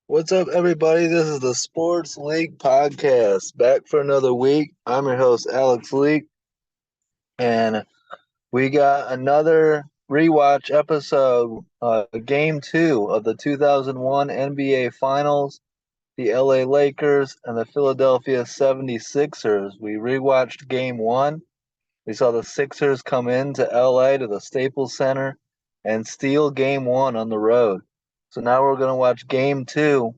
What's up, everybody? This is the Sports League Podcast, back for another week. I'm your host, Alex Leak, and we got another rewatch episode, Game 2 of the 2001 NBA Finals, the LA Lakers and the Philadelphia 76ers. We rewatched Game 1. We saw the Sixers come into LA to the Staples Center and steal Game 1 on the road. So now we're going to watch Game 2.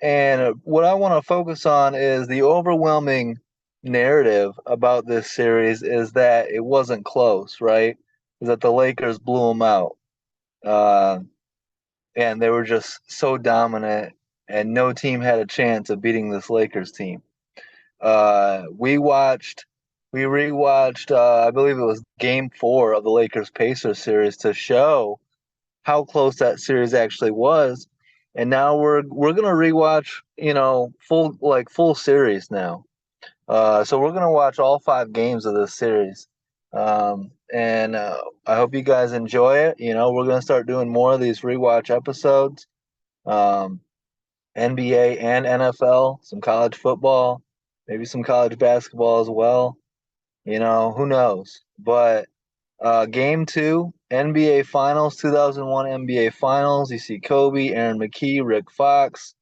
And what I want to focus on is the overwhelming narrative about this series is that it wasn't close, right? Is that the Lakers blew them out. Uh, and they were just so dominant, and no team had a chance of beating this Lakers team. We rewatched, I believe it was game 4 of the Lakers Pacers series to show how close that series actually was. And now we're gonna rewatch, full series now. So we're gonna watch all 5 games of this series, and I hope you guys enjoy it. We're gonna start doing more of these rewatch episodes, um, NBA and NFL, some college football, maybe some college basketball as well. Who knows? But Game 2, NBA Finals, 2001 NBA Finals. You see Kobe, Aaron McKie, Rick Fox,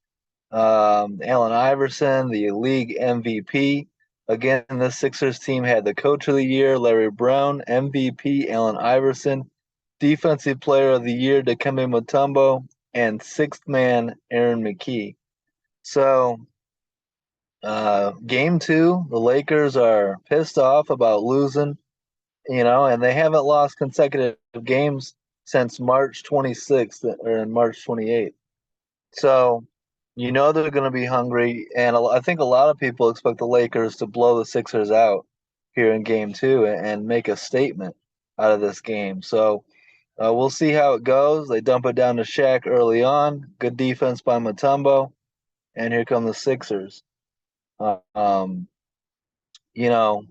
Allen Iverson, the league MVP. Again, the Sixers team had the Coach of the Year, Larry Brown, MVP, Allen Iverson, Defensive Player of the Year, Dikembe Mutombo, and sixth man, Aaron McKie. So, Game 2, the Lakers are pissed off about losing, and they haven't lost consecutive games since March 26th or in March 28th. So, they're going to be hungry, and I think a lot of people expect the Lakers to blow the Sixers out here in Game 2 and make a statement out of this game. So, we'll see how it goes. They dump it down to Shaq early on. Good defense by Mutombo, and here come the Sixers. Uh, um, you know,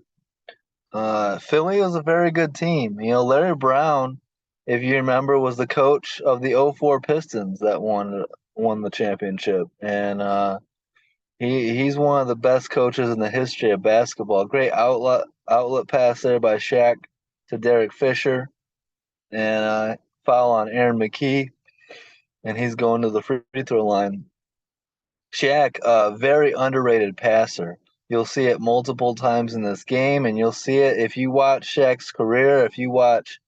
Philly was a very good team. Larry Brown, if you remember, was the coach of the '04 Pistons that won the championship, and he's one of the best coaches in the history of basketball. Great outlet pass there by Shaq to Derek Fisher, and foul on Aaron McKie, and he's going to the free throw line. Shaq, a very underrated passer. You'll see it multiple times in this game, and you'll see it if you watch Shaq's career, if you watch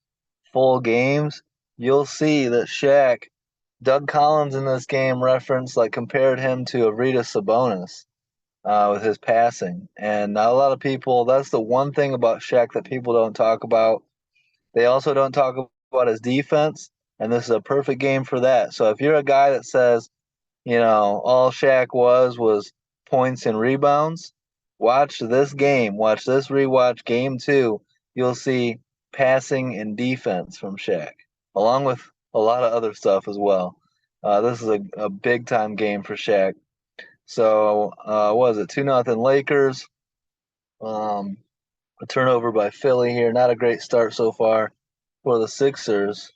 full games, you'll see that Shaq, Doug Collins in this game compared him to Arvydas Sabonis with his passing. And not a lot of people, that's the one thing about Shaq that people don't talk about. They also don't talk about his defense, and this is a perfect game for that. So if you're a guy that says, all Shaq was points and rebounds. Watch this game. Watch this rewatch Game 2. You'll see passing and defense from Shaq, along with a lot of other stuff as well. This is a big time game for Shaq. So, what was it? 2-0 Lakers. Um, a turnover by Philly here. Not a great start so far for the Sixers.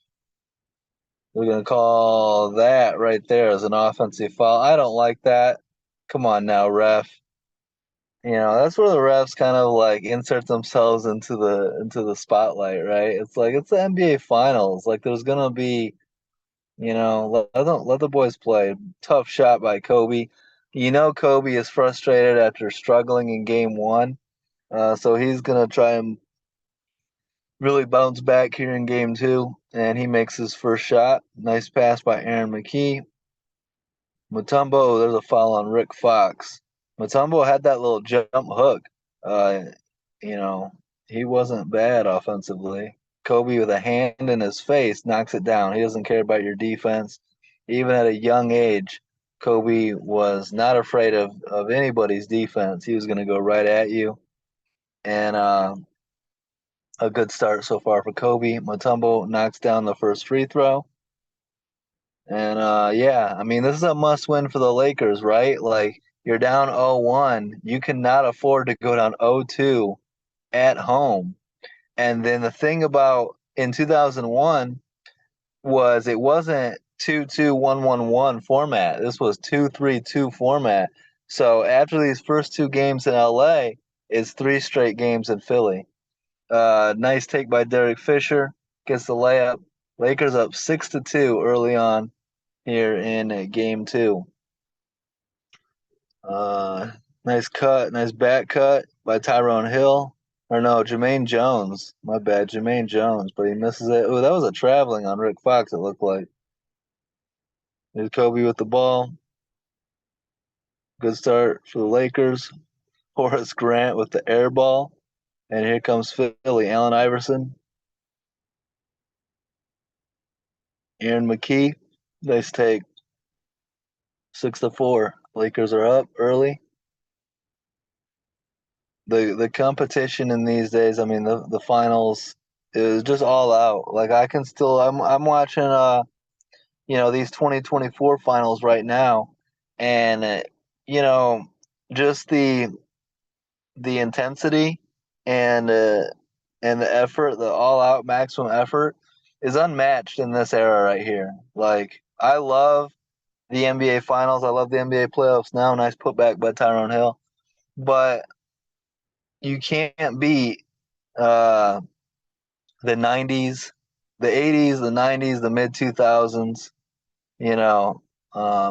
We're going to call that right there as an offensive foul. I don't like that. Come on now, ref. That's where the refs kind of like insert themselves into the spotlight, right? It's like it's the NBA Finals. Like there's gonna be, let the boys play. Tough shot by Kobe. Kobe is frustrated after struggling in Game 1, so he's gonna try and really bounce back here in Game 2, and he makes his first shot. Nice pass by Aaron McKie. Mutombo, there's a foul on Rick Fox. Mutombo had that little jump hook. Uh, you know, he wasn't bad offensively. Kobe, with a hand in his face, knocks it down. He doesn't care about your defense. Even at a young age, Kobe was not afraid of anybody's defense. He was going to go right at you. And a good start so far for Kobe. Mutombo knocks down the first free throw. And yeah, I mean, this is a must win for the Lakers, right? Like, you're down 0-1. You cannot afford to go down 0-2 at home. And then the thing about in 2001 was it wasn't 2-2-1-1-1 format. This was 2-3-2 format. So after these first two games in LA, is three straight games in Philly. Nice take by Derek Fisher, gets the layup. Lakers up 6-2 early on here in game two. Uh, nice cut, nice back cut by Tyrone Hill. Or no, Jermaine Jones. My bad, Jermaine Jones, but he misses it. Oh, that was a traveling on Rick Fox, it looked like. Here's Kobe with the ball. Good start for the Lakers. Horace Grant with the air ball. And here comes Philly. Allen Iverson. Aaron McKee. Nice take. 6-4. Lakers are up early. The competition in these days, I mean the finals is just all out. Like I can still I'm watching these 2024 finals right now, and you know just the intensity and and the effort, the all out maximum effort is unmatched in this era right here. Like I love the NBA finals, I love the NBA playoffs now. Nice putback by Tyrone Hill, but you can't beat uh, the 90s, the 80s, the 90s, the mid 2000s, you know,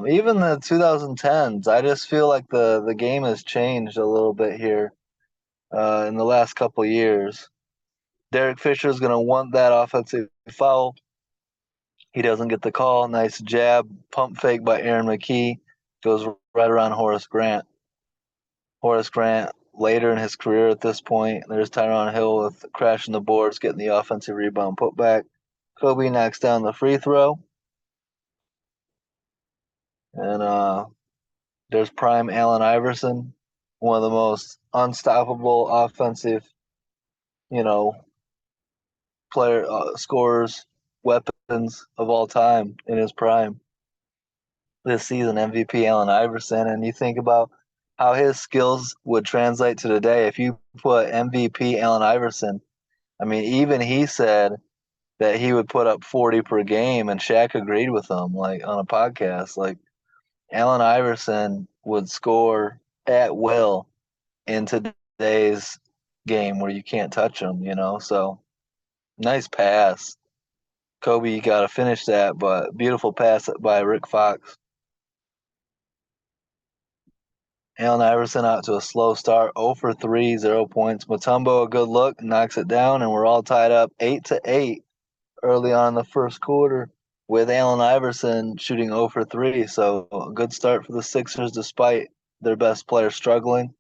even the 2010s. I just feel like the game has changed a little bit here in the last couple years. Derek Fisher is going to want that offensive foul. He doesn't get the call. Nice jab, pump fake by Aaron McKee. Goes right around Horace Grant. Horace Grant later in his career at this point. There's Tyrone Hill with crashing the boards, getting the offensive rebound put back. Kobe knocks down the free throw. And there's prime Allen Iverson, one of the most unstoppable offensive, you know, player scorers, weapons of all time in his prime. This season, MVP Allen Iverson, and you think about how his skills would translate to today if you put MVP Allen Iverson. I mean, even he said that he would put up 40 per game, and Shaq agreed with him, like on a podcast. Like Allen Iverson would score at will in today's game where you can't touch him, you know. So nice pass. Kobe, you got to finish that, but beautiful pass by Rick Fox. Allen Iverson out to a slow start, 0 for 3, 0 points. Mutombo, a good look, knocks it down, and we're all tied up 8-8 early on in the first quarter with Allen Iverson shooting 0 for 3. So a good start for the Sixers despite their best player struggling.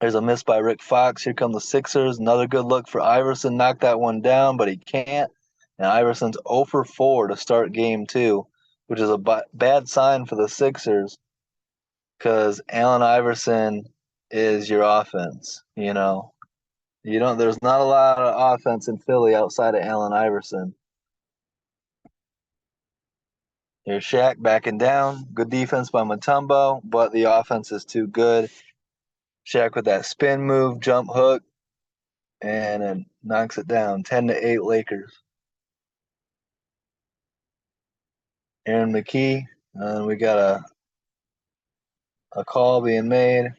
There's a miss by Rick Fox. Here come the Sixers. Another good look for Iverson. Knocked that one down, but he can't. And Iverson's 0 for 4 to start game two, which is a bad sign for the Sixers because Allen Iverson is your offense. You know, there's not a lot of offense in Philly outside of Allen Iverson. Here's Shaq backing down. Good defense by Mutombo, but the offense is too good. Shaq with that spin move, jump hook, and it knocks it down. 10-8 Lakers. Aaron McKee, and we got a call being made.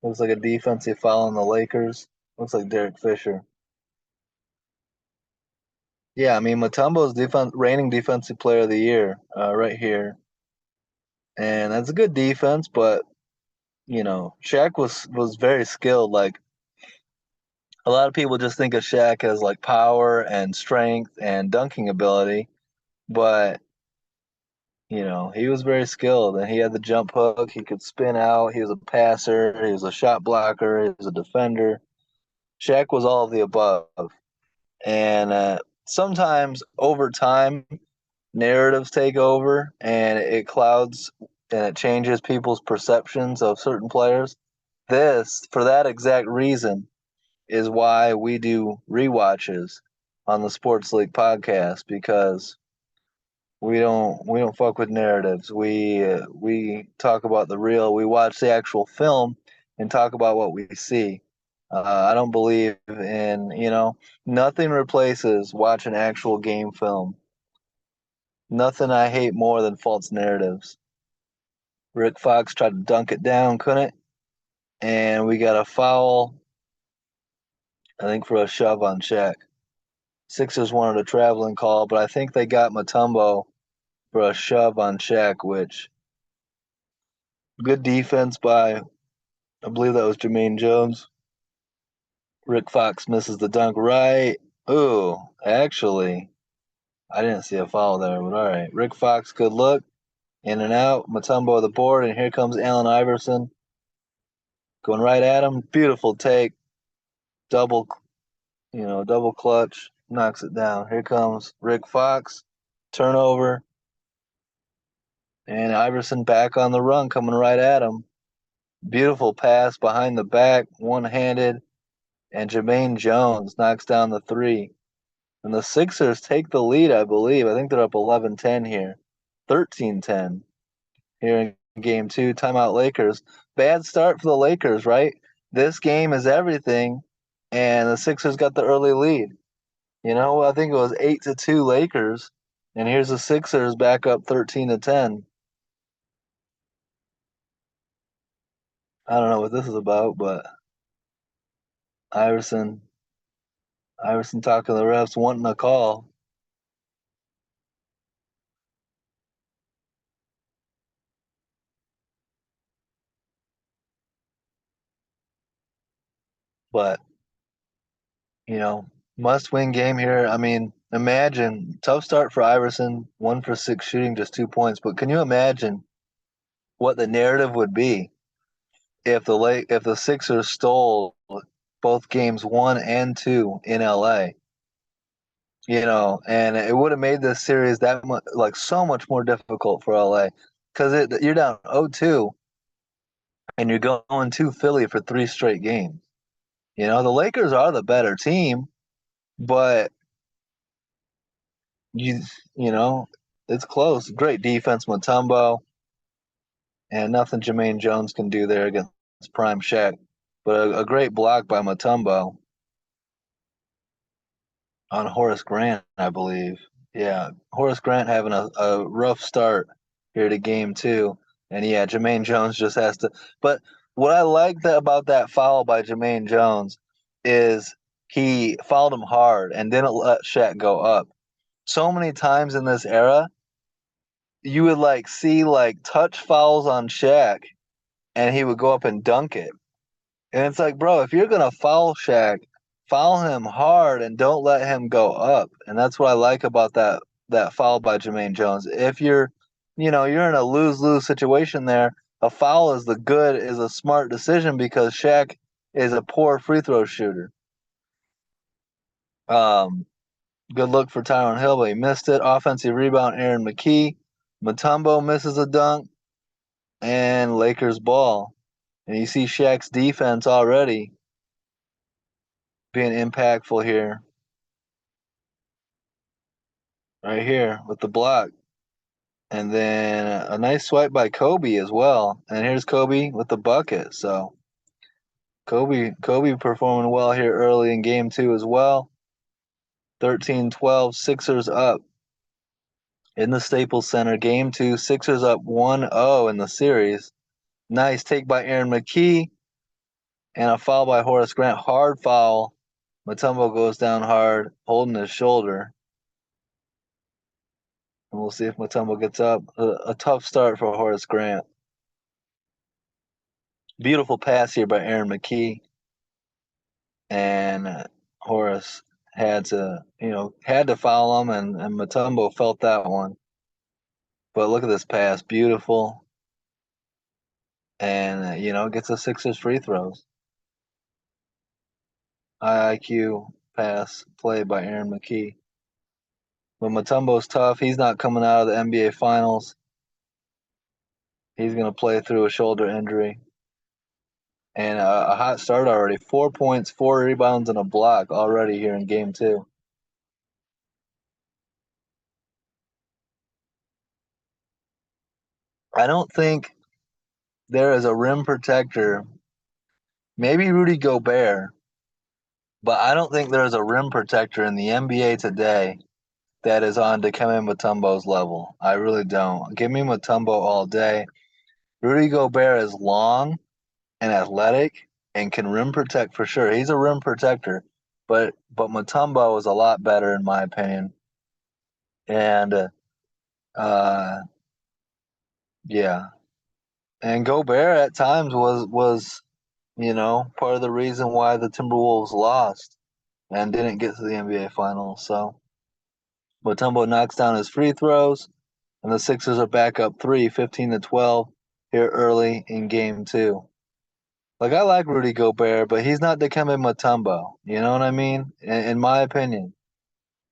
Looks like a defensive foul on the Lakers. Looks like Derek Fisher. Yeah, I mean Mutombo's reigning defensive player of the year right here, and that's a good defense. But Shaq was very skilled. Like a lot of people just think of Shaq as like power and strength and dunking ability, but he was very skilled and he had the jump hook. He could spin out. He was a passer. He was a shot blocker. He was a defender. Shaq was all of the above. And sometimes over time, narratives take over and it clouds and it changes people's perceptions of certain players. For that exact reason, is why we do rewatches on the Sports League podcast because we don't fuck with narratives. We talk about the real. We watch the actual film and talk about what we see. I don't believe in nothing replaces watching actual game film. Nothing I hate more than false narratives. Rick Fox tried to dunk it down, couldn't, and we got a foul, I think, for a shove on Shaq. Sixers wanted a traveling call, but I think they got Mutombo for a shove on Shaq, which good defense by, I believe that was Jermaine Jones. Rick Fox misses the dunk right. Ooh, actually, I didn't see a foul there, but all right. Rick Fox, good look. In and out. Mutombo the board, and here comes Allen Iverson going right at him. Beautiful take. Double, double clutch. Knocks it down. Here comes Rick Fox. Turnover. And Iverson back on the run, coming right at him. Beautiful pass behind the back, one-handed. And Jermaine Jones knocks down the three. And the Sixers take the lead, I believe. I think they're up 11-10 here. 13-10 here in game two. Timeout Lakers. Bad start for the Lakers, right? This game is everything, and the Sixers got the early lead. I think it was 8-2 Lakers, and here's the Sixers back up 13-10. I don't know what this is about, but Iverson, Iverson talking to the refs, wanting a call. But, must win game here. I mean, imagine tough start for Iverson, 1 for 6 shooting, just 2 points. But can you imagine what the narrative would be if the Sixers stole both games 1 and 2 in LA? And it would have made this series that much, like, so much more difficult for LA because you're down 0-2 and you're going to Philly for 3 straight games. The Lakers are the better team, but you you know it's close. Great defense, Mutombo, and nothing Jermaine Jones can do there against prime Shaq. But a great block by Mutombo on Horace Grant, I believe. Yeah, Horace Grant having a rough start here to game two. And yeah, Jermaine Jones just has to. But what I like about that foul by Jermaine Jones is he fouled him hard and didn't let Shaq go up. So many times in this era, you would see touch fouls on Shaq and he would go up and dunk it. And it's like, bro, if you're gonna foul Shaq, foul him hard and don't let him go up. And that's what I like about that foul by Jermaine Jones. If you're in a lose-lose situation there, a foul is a smart decision because Shaq is a poor free throw shooter. Good look for Tyron Hill, but he missed it. Offensive rebound, Aaron McKee. Mutombo misses a dunk, and Lakers ball. And you see Shaq's defense already being impactful here. Right here with the block. And then a nice swipe by Kobe as well. And here's Kobe with the bucket. So Kobe performing well here early in game two as well. 13-12, Sixers up in the Staples Center. Game two, Sixers up 1-0 in the series. Nice take by Aaron McKee. And a foul by Horace Grant. Hard foul. Mutombo goes down hard, holding his shoulder. And we'll see if Mutombo gets up. A tough start for Horace Grant. Beautiful pass here by Aaron McKee. And Horace had to foul him, and Mutombo felt that one. But look at this pass. Beautiful. And, gets the Sixers free throws. High IQ pass play by Aaron McKee. But Mutombo's tough. He's not coming out of the NBA Finals. He's going to play through a shoulder injury. And a hot start already. 4 points, 4 rebounds, and a block already here in game two. I don't think there is a rim protector. Maybe Rudy Gobert, but I don't think there's a rim protector in the NBA today that is on Dikembe Mutombo's level. I really don't. Give me Mutombo all day. Rudy Gobert is long and athletic and can rim protect for sure. He's a rim protector, but Mutombo is a lot better in my opinion. And uh, yeah, and Gobert at times was part of the reason why the Timberwolves lost and didn't get to the NBA Finals. So Mutombo knocks down his free throws, and the Sixers are back up 15-12 here early in game two. Like, I like Rudy Gobert, but he's not Dikembe Mutombo. You know what I mean? In my opinion.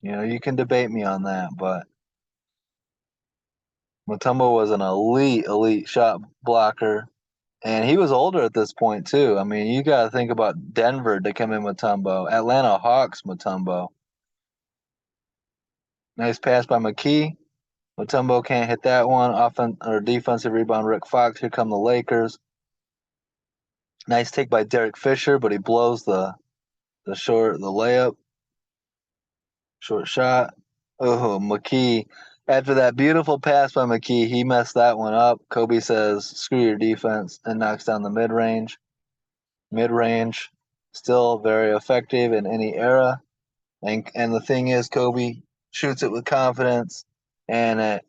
You can debate me on that, but Mutombo was an elite shot blocker. And he was older at this point, too. I mean, you got to think about Denver Dikembe Mutombo, Atlanta Hawks Mutombo. Nice pass by McKee. Mutombo can't hit that one. Defensive rebound, Rick Fox. Here come the Lakers. Nice take by Derek Fisher, but he blows the layup. Short shot. Oh, McKee. After that beautiful pass by McKee, he messed that one up. Kobe says, screw your defense, and knocks down the mid-range. Mid-range, still very effective in any era. And the thing is, Kobe shoots it with confidence, and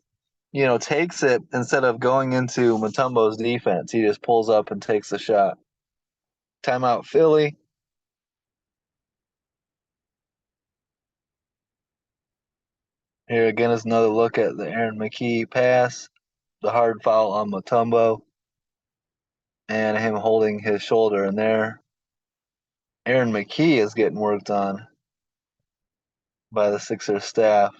takes it instead of going into Mutombo's defense. He just pulls up and takes the shot. Timeout, Philly. Here again is another look at the Aaron McKee pass, the hard foul on Mutombo, and him holding his shoulder. And there, Aaron McKee is getting worked on by the Sixers staff.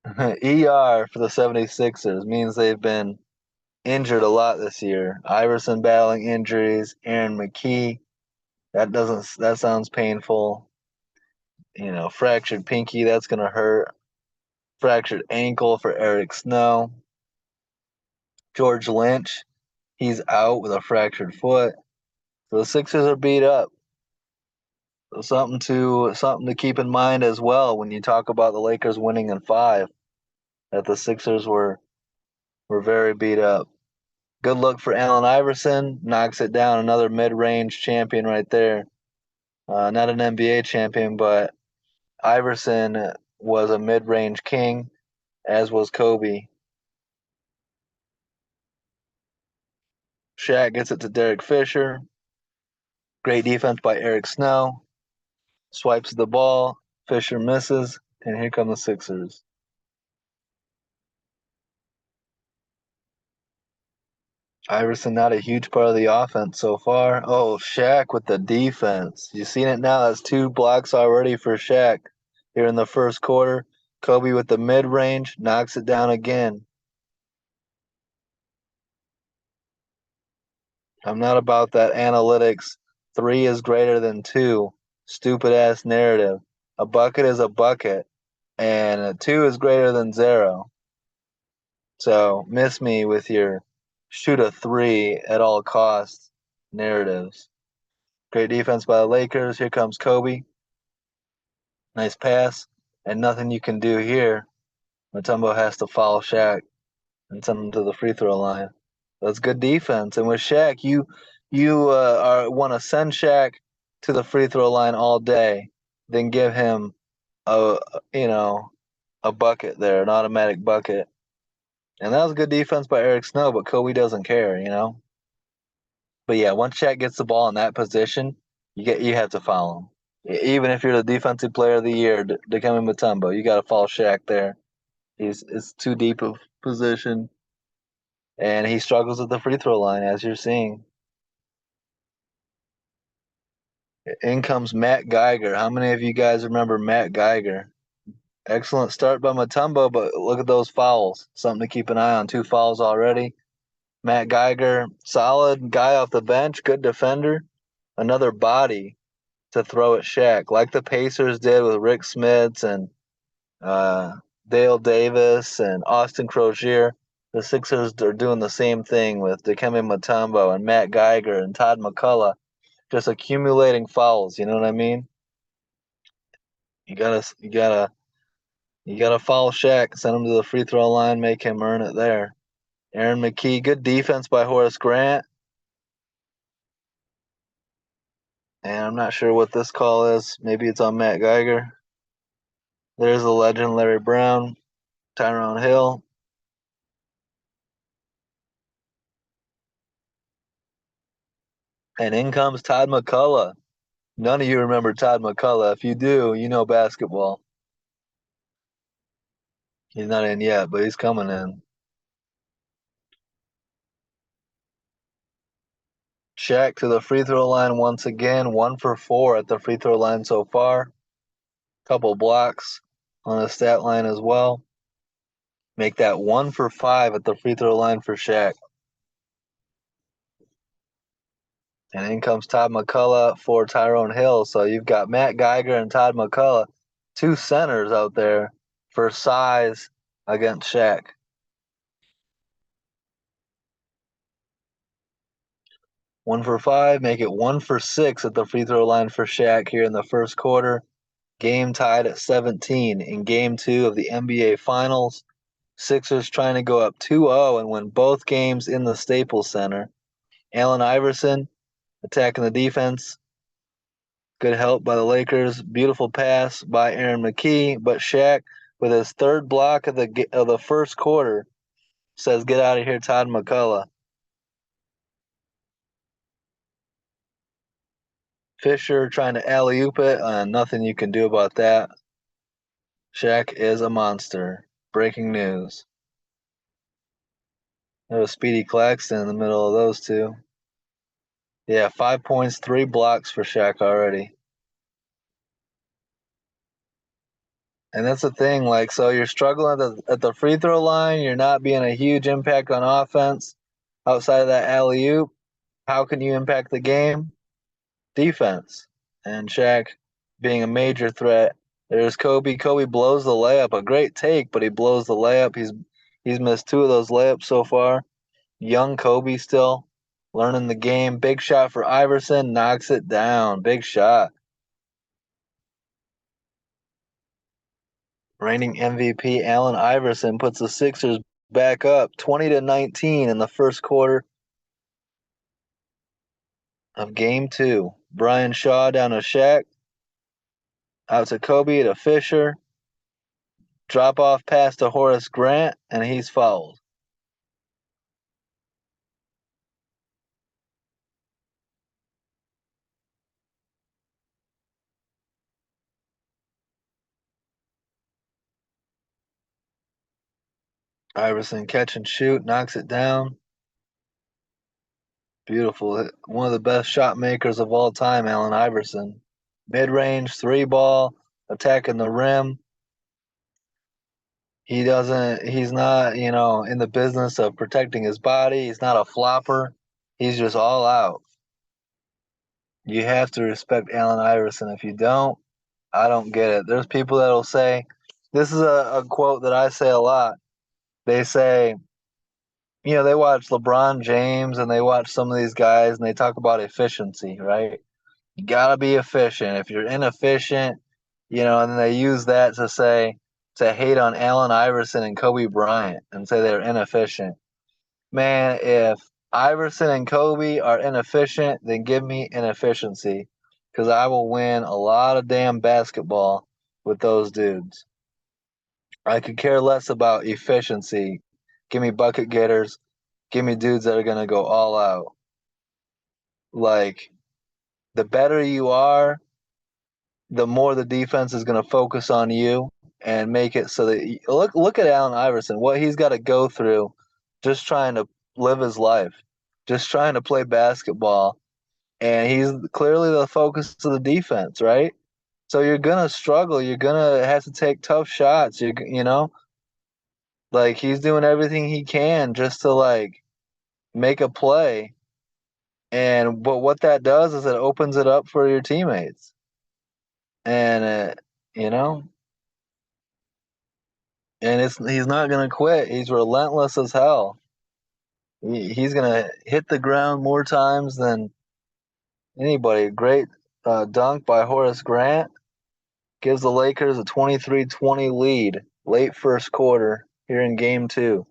ER for the 76ers means they've been injured a lot this year. Iverson battling injuries, Aaron McKee. That sounds painful. Fractured pinky, that's gonna hurt. Fractured ankle for Eric Snow. George Lynch, he's out with a fractured foot. So the Sixers are beat up. So something to keep in mind as well when you talk about the Lakers winning in 5, that the Sixers were very beat up. Good look for Allen Iverson, knocks it down. Another mid-range champion right there. Not an NBA champion, but Iverson was a mid-range king, as was Kobe. Shaq gets it to Derek Fisher. Great defense by Eric Snow. Swipes the ball. Fisher misses, and here come the Sixers. Iverson not a huge part of the offense so far. Oh, Shaq with the defense. You seen it now? That's 2 blocks already for Shaq here in the first quarter. Kobe with the mid-range, knocks it down again. I'm not about that analytics. 3 is greater than 2. Stupid-ass narrative. A bucket is a bucket, and a 2 is greater than 0. So miss me with your shoot a 3 at all costs narratives. Great defense by the Lakers. Here comes Kobe. Nice pass, and nothing you can do here. Mutombo has to foul Shaq and send him to the free throw line. That's good defense. And with Shaq, you want to send Shaq to the free throw line all day, then give him a a bucket there, an automatic bucket. And that was good defense by Eric Snow, but Kobe doesn't care. But yeah, once Shaq gets the ball in that position, you have to foul him. Even if you're the defensive player of the year, Dikembe Mutombo, you got to foul Shaq there. It's too deep of position, and he struggles at the free throw line, as you're seeing. In comes Matt Geiger. How many of you guys remember Matt Geiger? Excellent start by Mutombo, but look at those fouls. Something to keep an eye on. 2 fouls already. Matt Geiger, solid guy off the bench, good defender. Another body to throw at Shaq, like the Pacers did with Rick Smits and Dale Davis and Austin Crozier. The Sixers are doing the same thing with Dikembe Mutombo and Matt Geiger and Todd McCullough, just accumulating fouls. You know what I mean? You gotta foul Shaq, send him to the free throw line, make him earn it there. Aaron McKee, good defense by Horace Grant. And I'm not sure what this call is. Maybe it's on Matt Geiger. There's the legend Larry Brown, Tyrone Hill. And in comes Todd McCullough. None of you remember Todd McCullough. If you do, you know basketball. He's not in yet, but he's coming in. Shaq to the free throw line once again, 1 for 4 at the free throw line so far. Couple blocks on the stat line as well. Make that 1 for 5 at the free throw line for Shaq. And in comes Todd McCullough for Tyrone Hill. So you've got Matt Geiger and Todd McCullough, two centers out there for size against Shaq. 1 for 5, make it 1 for 6 at the free throw line for Shaq here in the first quarter. Game tied at 17 in game 2 of the NBA Finals. Sixers trying to go up 2-0 and win both games in the Staples Center. Allen Iverson attacking the defense. Good help by the Lakers. Beautiful pass by Aaron McKee, but Shaq with his third block of the first quarter says, "Get out of here, Todd McCullough." Fisher trying to alley-oop it, nothing you can do about that. Shaq is a monster. Breaking news. There was Speedy Claxton in the middle of those two. Yeah, 5 points, 3 blocks for Shaq already. And that's the thing, like, so you're struggling at the free throw line. You're not being a huge impact on offense outside of that alley-oop. How can you impact the game? Defense. And Shaq being a major threat. There's Kobe. Kobe blows the layup. A great take, but he blows the layup. He's missed 2 of those layups so far. Young Kobe still learning the game. Big shot for Iverson. Knocks it down. Big shot. Reigning MVP Allen Iverson puts the Sixers back up 20-19 in the first quarter of game 2. Brian Shaw down to Shaq. Out to Kobe to Fisher. Drop off pass to Horace Grant, and he's fouled. Iverson catch and shoot, knocks it down. Beautiful. One of the best shot makers of all time, Allen Iverson. Mid-range, 3-ball, attacking the rim. He's not, in the business of protecting his body. He's not a flopper. He's just all out. You have to respect Allen Iverson. If you don't, I don't get it. There's people that'll say, this is a quote that I say a lot. They say, they watch LeBron James and they watch some of these guys and they talk about efficiency, right? You gotta be efficient. If you're inefficient, and then they use that to hate on Allen Iverson and Kobe Bryant and say they're inefficient. Man, if Iverson and Kobe are inefficient, then give me inefficiency because I will win a lot of damn basketball with those dudes. I could care less about efficiency. Give me bucket getters. Give me dudes that are going to go all out. Like, the better you are, the more the defense is going to focus on you and make it so that look at Allen Iverson, what he's got to go through just trying to live his life, just trying to play basketball, and he's clearly the focus of the defense, right? So you're gonna struggle. You're gonna have to take tough shots. Like he's doing everything he can just to like make a play, but what that does is it opens it up for your teammates, and you know, and he's not gonna quit. He's relentless as hell. He's gonna hit the ground more times than anybody. Great dunk by Horace Grant. gives the Lakers a 23-20 lead late first quarter here in game two.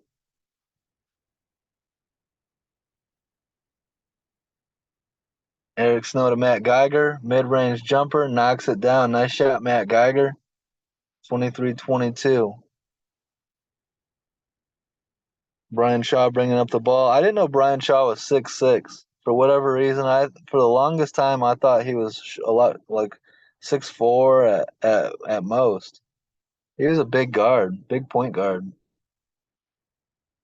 Eric Snow to Matt Geiger, mid-range jumper, knocks it down. Nice shot, Matt Geiger. 23-22. Brian Shaw bringing up the ball. I didn't know Brian Shaw was 6'6". For whatever reason, for the longest time I thought he was a lot like 6'4" at most. He was a big guard, big point guard.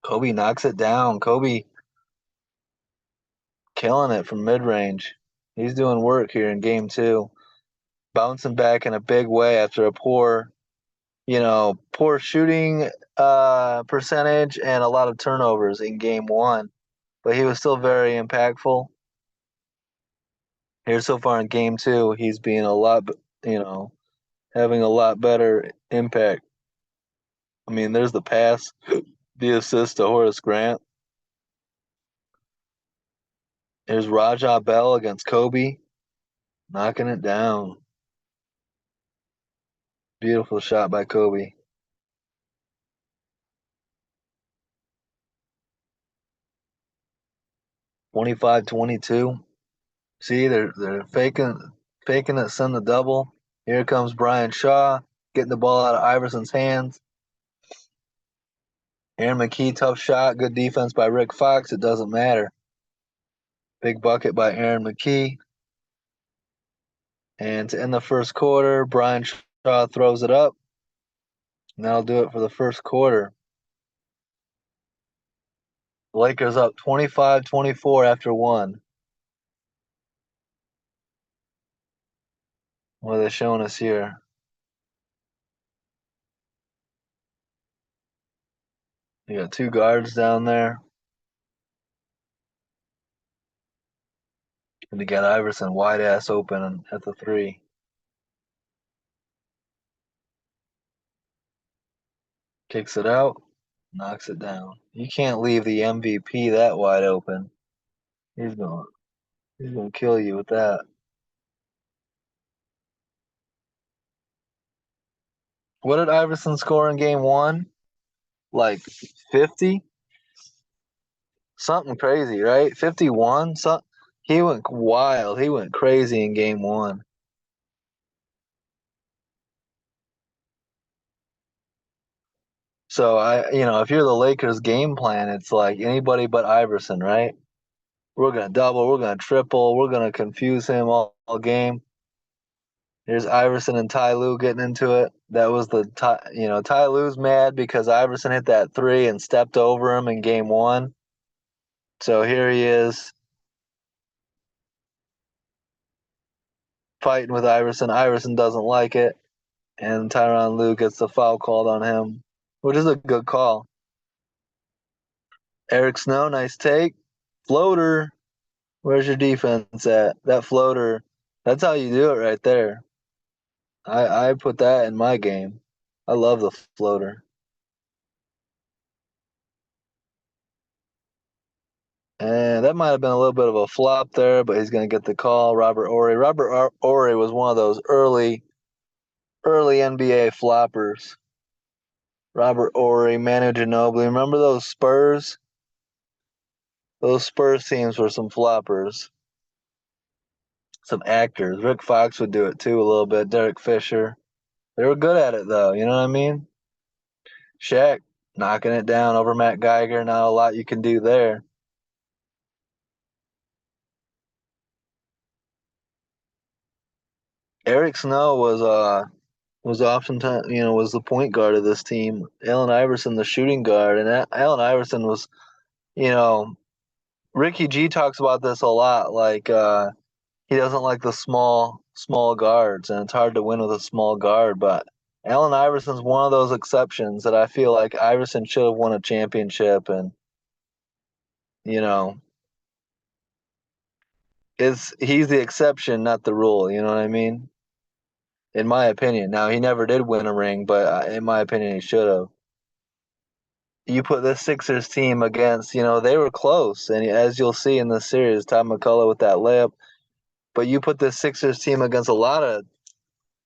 Kobe knocks it down. Kobe killing it from mid-range. He's doing work here in game two. Bouncing back in a big way after a poor shooting percentage and a lot of turnovers in game one. But he was still very impactful. Here so far in game two, he's being having a lot better impact. I mean, there's the pass, the assist to Horace Grant. There's Raja Bell against Kobe, knocking it down. Beautiful shot by Kobe. 25-22. See, they're faking it, send the double. Here comes Brian Shaw, getting the ball out of Iverson's hands. Aaron McKie, tough shot, good defense by Rick Fox. It doesn't matter. Big bucket by Aaron McKie. And to end the first quarter, Brian Shaw throws it up. And that'll do it for the first quarter. The Lakers up 25-24 after one. What are they showing us here? You got two guards down there. And you got Iverson wide ass open at the three. Kicks it out, knocks it down. You can't leave the MVP that wide open. He's gonna kill you with that. What did Iverson score in game one? Like 50? Something crazy, right? 51? He went wild. He went crazy in game one. So if you're the Lakers game plan, it's like anybody but Iverson, right? We're gonna double, we're gonna triple, we're gonna confuse him all game. Here's Iverson and Ty Lue getting into it. That was Ty Lue's mad because Iverson hit that three and stepped over him in game one. So here he is fighting with Iverson. Iverson doesn't like it, and Tyronn Lue gets the foul called on him, which is a good call. Eric Snow, nice take. Floater. Where's your defense at? That floater. That's how you do it right there. I put that in my game. I love the floater. And that might have been a little bit of a flop there, but he's going to get the call. Robert Horry. Robert Horry was one of those early NBA floppers. Robert Horry, Manu Ginobili. Remember those Spurs? Those Spurs teams were some floppers. Some actors. Rick Fox would do it too a little bit. Derek Fisher. They were good at it though. You know what I mean? Shaq knocking it down over Matt Geiger. Not a lot you can do there. Eric Snow was oftentimes was the point guard of this team. Allen Iverson the shooting guard, and Allen Iverson was you know Ricky G talks about this a lot. Like he doesn't like the small guards, and it's hard to win with a small guard. But Allen Iverson's one of those exceptions that I feel like Iverson should have won a championship, and you know he's the exception, not the rule. You know what I mean? In my opinion. Now he never did win a ring, but in my opinion, he should have. You put this Sixers team against, they were close, and as you'll see in this series, Tom McCullough with that layup. But you put this Sixers team against a lot of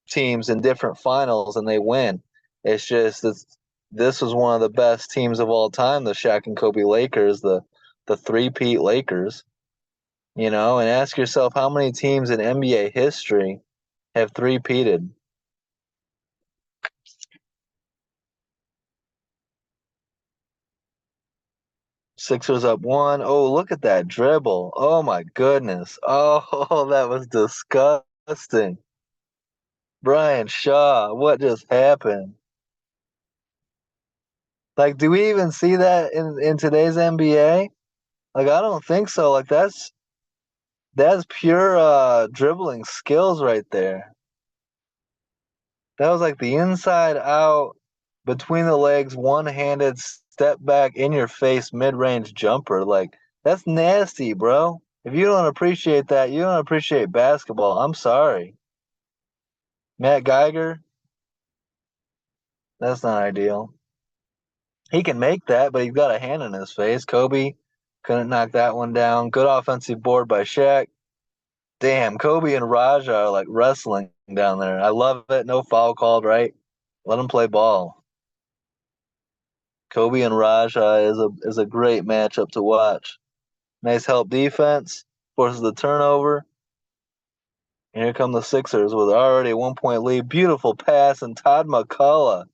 teams in different finals and they win. It's just this was one of the best teams of all time, the Shaq and Kobe Lakers, the three-peat Lakers. And ask yourself how many teams in NBA history have three-peated. Sixers up one. Oh, look at that dribble. Oh my goodness. Oh, that was disgusting. Brian Shaw, what just happened? Like, do we even see that in today's NBA? Like, I don't think so. Like, that's pure dribbling skills right there. That was like the inside out, between the legs, one-handed step back in your face mid-range jumper. Like, that's nasty, bro. If you don't appreciate that, you don't appreciate basketball. I'm sorry. Matt Geiger, that's not ideal. He can make that, but he's got a hand in his face. Kobe couldn't knock that one down. Good offensive board by Shaq. Damn, Kobe and Raja are like wrestling down there. I love it. No foul called, right? Let them play ball. Kobe and Raja is a great matchup to watch. Nice help defense, forces the turnover. And here come the Sixers with already a 1 point lead. Beautiful pass, and Todd McCullough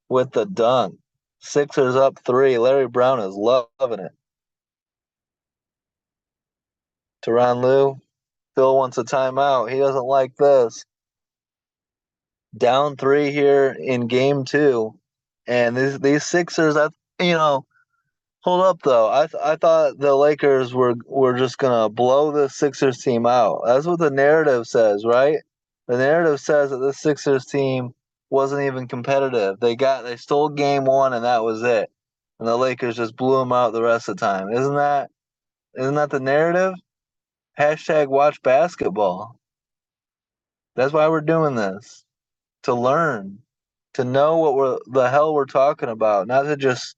with the dunk. Sixers up three. Larry Brown is loving it. Tyronn Lue, Phil wants a timeout. He doesn't like this. Down three here in game two. And these Sixers, hold up though. I thought the Lakers were just gonna blow the Sixers team out. That's what the narrative says, right? The narrative says that this Sixers team wasn't even competitive. They stole game one and that was it. And the Lakers just blew them out the rest of the time. Isn't that the narrative? Hashtag watch basketball. That's why we're doing this. To learn. To know what the hell we're talking about, not to just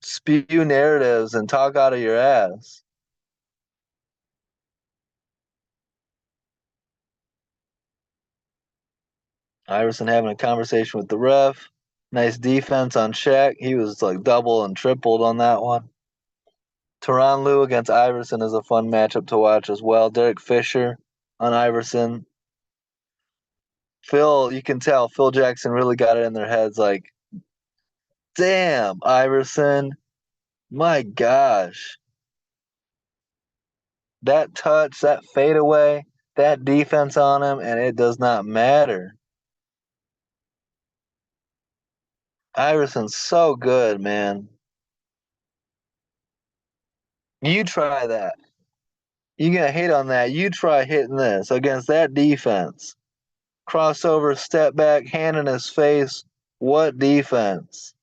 spew narratives and talk out of your ass. Iverson having a conversation with the ref. Nice defense on Shaq. He was like double and tripled on that one. Tyronn Lue against Iverson is a fun matchup to watch as well. Derek Fisher on Iverson. You can tell Phil Jackson really got it in their heads like, damn, Iverson, my gosh. That touch, that fadeaway, that defense on him, and it does not matter. Iverson's so good, man. You try that. You gonna hate on that. You try hitting this against that defense. Crossover, step back, hand in his face. What defense?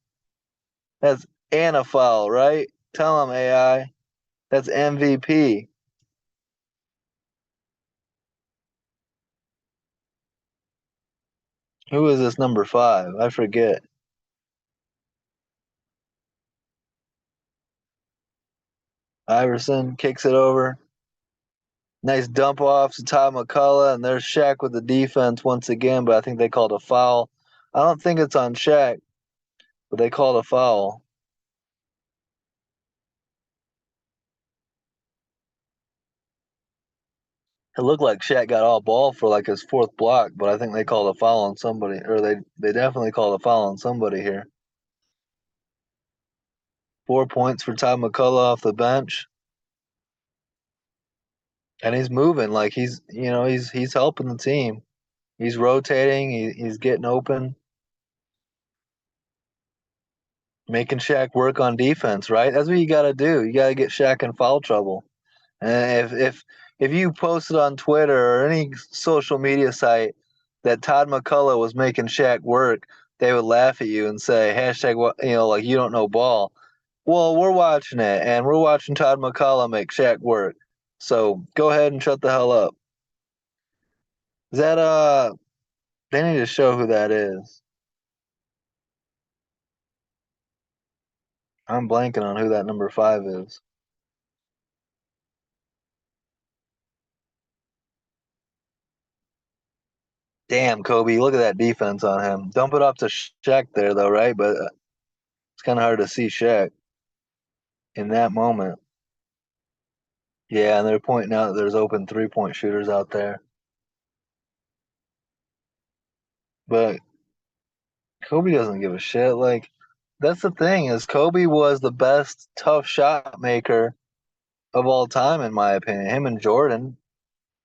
That's and a foul, right? Tell him, AI. That's MVP. Who is this number 5? I forget. Iverson kicks it over. Nice dump off to Todd McCullough, and there's Shaq with the defense once again, but I think they called a foul. I don't think it's on Shaq, but they called a foul. It looked like Shaq got all ball for like his fourth block, but I think they called a foul on somebody, or they definitely called a foul on somebody here. 4 points for Todd McCullough off the bench, and he's moving like he's helping the team. He's rotating. He's getting open, making Shaq work on defense. Right, that's what you got to do. You got to get Shaq in foul trouble. And if you posted on Twitter or any social media site that Todd McCullough was making Shaq work, they would laugh at you and say hashtag what like you don't know ball. Well, we're watching it and we're watching Todd McCullough make Shaq work. So go ahead and shut the hell up. Is that they need to show who that is. I'm blanking on who that number 5 is. Damn, Kobe, look at that defense on him. Dump it off to Shaq there, though, right? But it's kind of hard to see Shaq in that moment. Yeah, and they're pointing out that there's open 3-point shooters out there. But Kobe doesn't give a shit. Like, that's the thing is Kobe was the best tough shot maker of all time, in my opinion. Him and Jordan,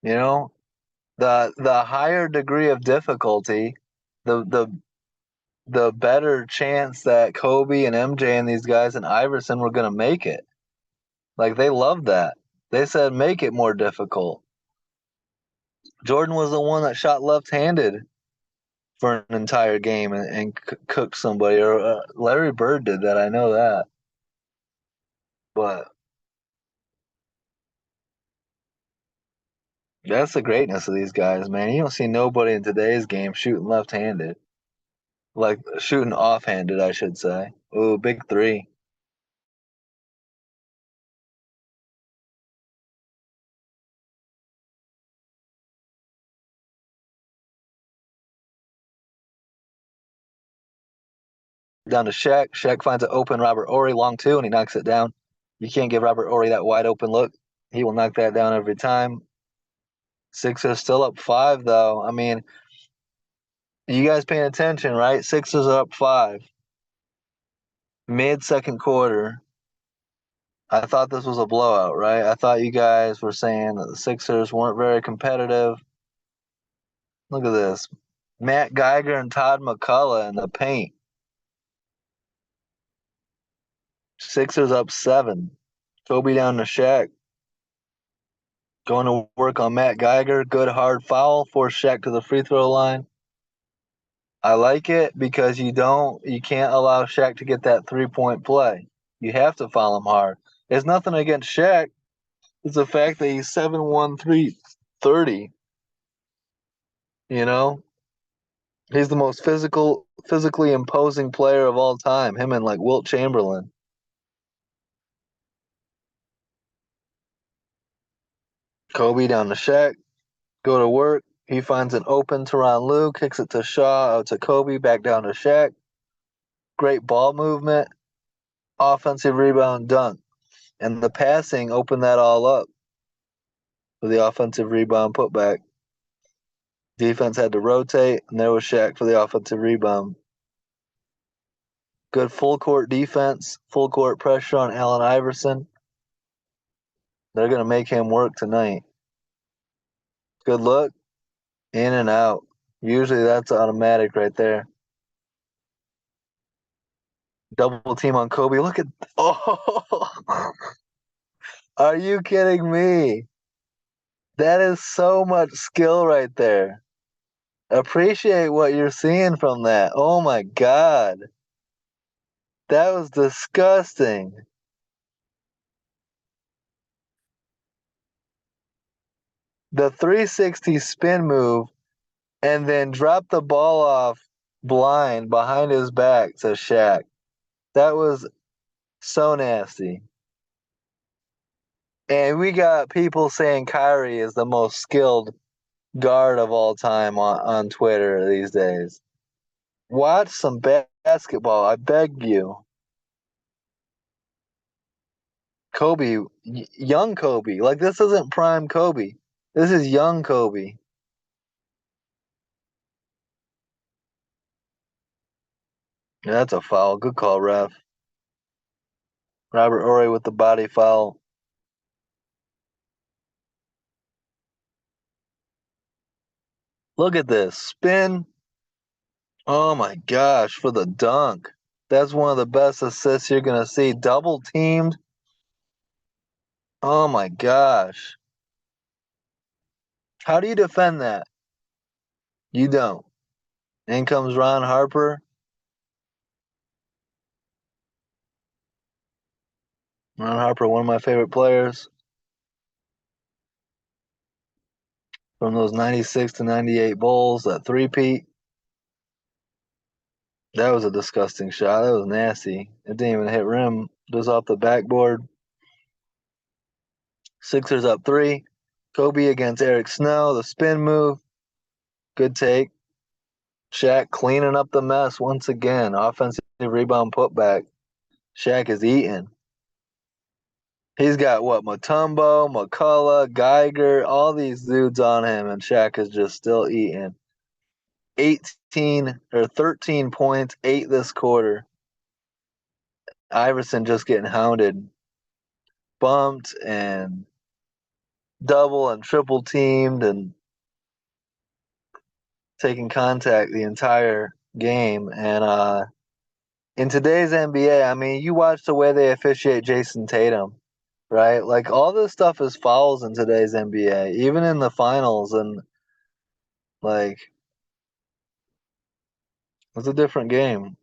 you know, the higher degree of difficulty, the the better chance that Kobe and MJ and these guys and Iverson were gonna make it. Like they loved that. They said make it more difficult. Jordan was the one that shot left-handed for an entire game and cooked somebody. Or Larry Bird did that. I know that. But that's the greatness of these guys, man. You don't see nobody in today's game shooting left-handed, like shooting off-handed, I should say. Ooh, big three. Down to Shaq. Shaq finds an open Robert Ory long two, and he knocks it down. You can't give Robert Ory that wide open look. He will knock that down every time. Sixers still up five, though. I mean, you guys paying attention, right? Sixers are up five. Mid second quarter. I thought this was a blowout, right? I thought you guys were saying that the Sixers weren't very competitive. Look at this. Matt Geiger and Todd McCullough in the paint. Sixers up seven. Kobe down to Shaq. Going to work on Matt Geiger. Good hard foul. Force Shaq to the free throw line. I like it because you can't allow Shaq to get that 3-point play. You have to foul him hard. There's nothing against Shaq. It's the fact that he's 7'1", 330. You know? He's the most physically imposing player of all time. Him and like Wilt Chamberlain. Kobe down to Shaq. Go to work. He finds an open Tyronn Lue, kicks it to Shaw, out to Kobe, back down to Shaq. Great ball movement, offensive rebound, dunk. And the passing opened that all up for the offensive rebound putback. Defense had to rotate, and there was Shaq for the offensive rebound. Good full court defense, full court pressure on Allen Iverson. They're going to make him work tonight. Good look, in and out. Usually that's automatic right there. Double team on Kobe. Look at. Oh, are you kidding me? That is so much skill right there. Appreciate what you're seeing from that. Oh my God. That was disgusting. The 360 spin move and then drop the ball off blind behind his back to Shaq. That was so nasty. And we got people saying Kyrie is the most skilled guard of all time on Twitter these days. Watch some basketball, I beg you. Kobe, young Kobe. Like, this isn't prime Kobe. This is young Kobe. Yeah, that's a foul. Good call, ref. Robert Ory with the body foul. Look at this. Spin. Oh my gosh, for the dunk. That's one of the best assists you're going to see. Double teamed. Oh my gosh. How do you defend that? You don't. In comes Ron Harper. Ron Harper, one of my favorite players from those 96 to 98 Bulls, that three-peat. That was a disgusting shot. That was nasty. It didn't even hit rim. Just off the backboard. Sixers up three. Kobe against Eric Snow. The spin move. Good take. Shaq cleaning up the mess once again. Offensive rebound putback. Shaq is eating. He's got what? Mutombo, McCullough, Geiger, all these dudes on him, and Shaq is just still eating. 18 or 13 points, 8 this quarter. Iverson just getting hounded, bumped, and double and triple teamed, and taking contact the entire game. And in today's NBA, I mean, you watch the way they officiate Jason Tatum, right? Like all this stuff is fouls in today's NBA, even in the finals, and like it's a different game.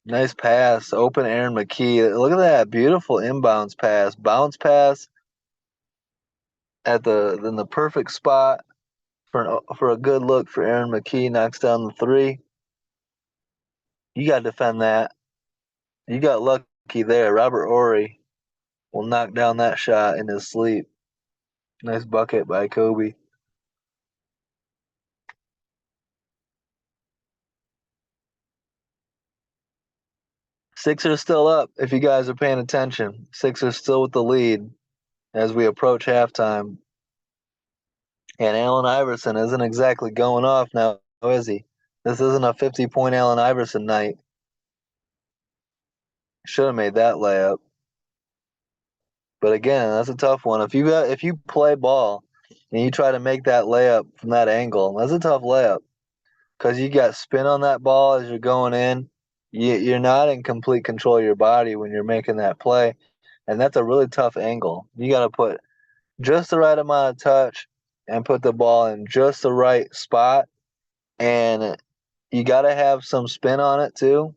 Nice pass, open Aaron McKee. Look at that beautiful inbounds pass, bounce pass at the perfect spot for a good look for Aaron McKee. Knocks down the three. You got to defend that. You got lucky there. Robert Horry will knock down that shot in his sleep. Nice bucket by Kobe. Sixers still up, if you guys are paying attention. Sixers still with the lead as we approach halftime. And Allen Iverson isn't exactly going off now, is he? This isn't a 50-point Allen Iverson night. Should have made that layup. But again, that's a tough one. If you play ball and you try to make that layup from that angle, that's a tough layup because you got spin on that ball as you're going in. You're not in complete control of your body when you're making that play, and that's a really tough angle. You got to put just the right amount of touch and put the ball in just the right spot, and you got to have some spin on it too.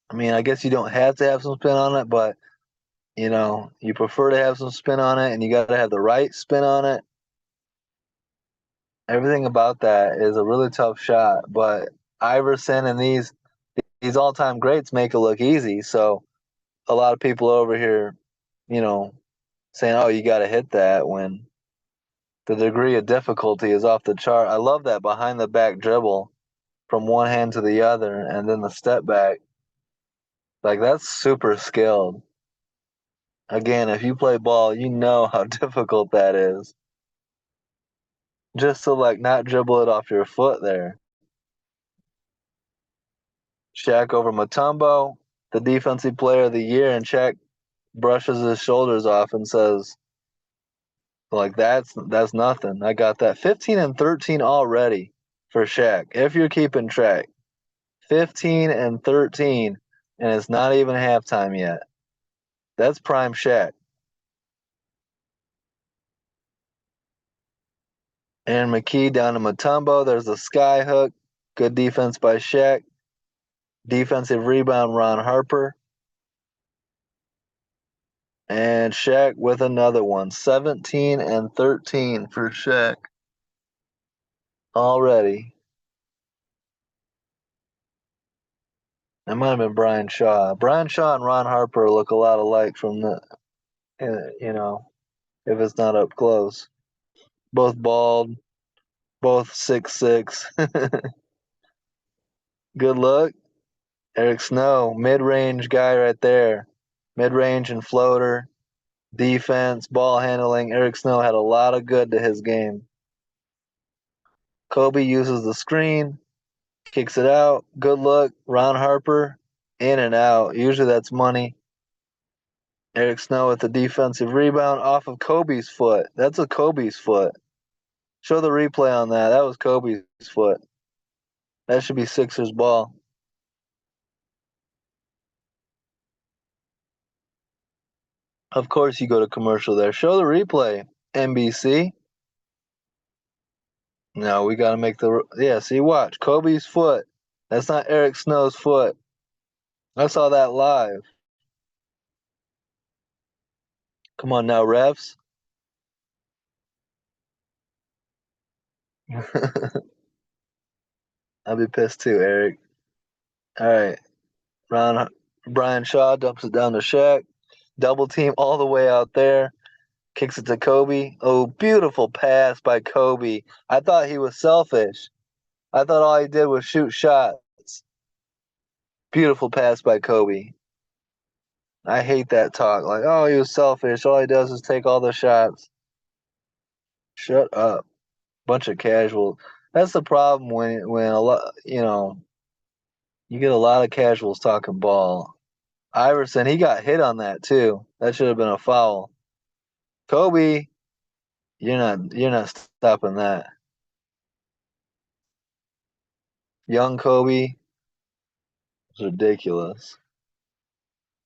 I mean, I guess you don't have to have some spin on it, but you prefer to have some spin on it, and you got to have the right spin on it. Everything about that is a really tough shot, but Iverson and these all-time greats make it look easy. So a lot of people over here, you know, saying, "Oh, you got to hit that," when the degree of difficulty is off the chart. I love that behind the back dribble from one hand to the other, and then the step back. Like that's super skilled. Again, if you play ball, you know how difficult that is. Just to like not dribble it off your foot there. Shaq over Mutombo, the defensive player of the year, and Shaq brushes his shoulders off and says, like that's nothing. I got that. 15 and 13 already for Shaq. If you're keeping track. 15 and 13, and it's not even halftime yet. That's prime Shaq. Aaron McKee down to Mutombo. There's a sky hook. Good defense by Shaq. Defensive rebound, Ron Harper. And Shaq with another one. 17 and 13 for Shaq already. It might have been Brian Shaw. Brian Shaw and Ron Harper look a lot alike from if it's not up close. Both bald, both 6'6". Good look. Eric Snow, mid-range guy right there. Mid-range and floater, defense, ball handling. Eric Snow had a lot of good to his game. Kobe uses the screen, kicks it out. Good look. Ron Harper, in and out. Usually that's money. Eric Snow with the defensive rebound off of Kobe's foot. That's a Kobe's foot. Show the replay on that. That was Kobe's foot. That should be Sixers ball. Of course you go to commercial there. Show the replay, NBC. No, we got to make see, watch. Kobe's foot. That's not Eric Snow's foot. I saw that live. Come on now, refs. I'll be pissed too, Eric. All right. Brian Shaw dumps it down to Shaq. Double team all the way out there. Kicks it to Kobe. Oh, beautiful pass by Kobe. I thought he was selfish. I thought all he did was shoot shots. Beautiful pass by Kobe. I hate that talk. Like, oh, he was selfish. All he does is take all the shots. Shut up. Bunch of casuals. That's the problem when a lot, you get a lot of casuals talking ball. Iverson, he got hit on that too. That should have been a foul. Kobe, you're not stopping that. Young Kobe is ridiculous.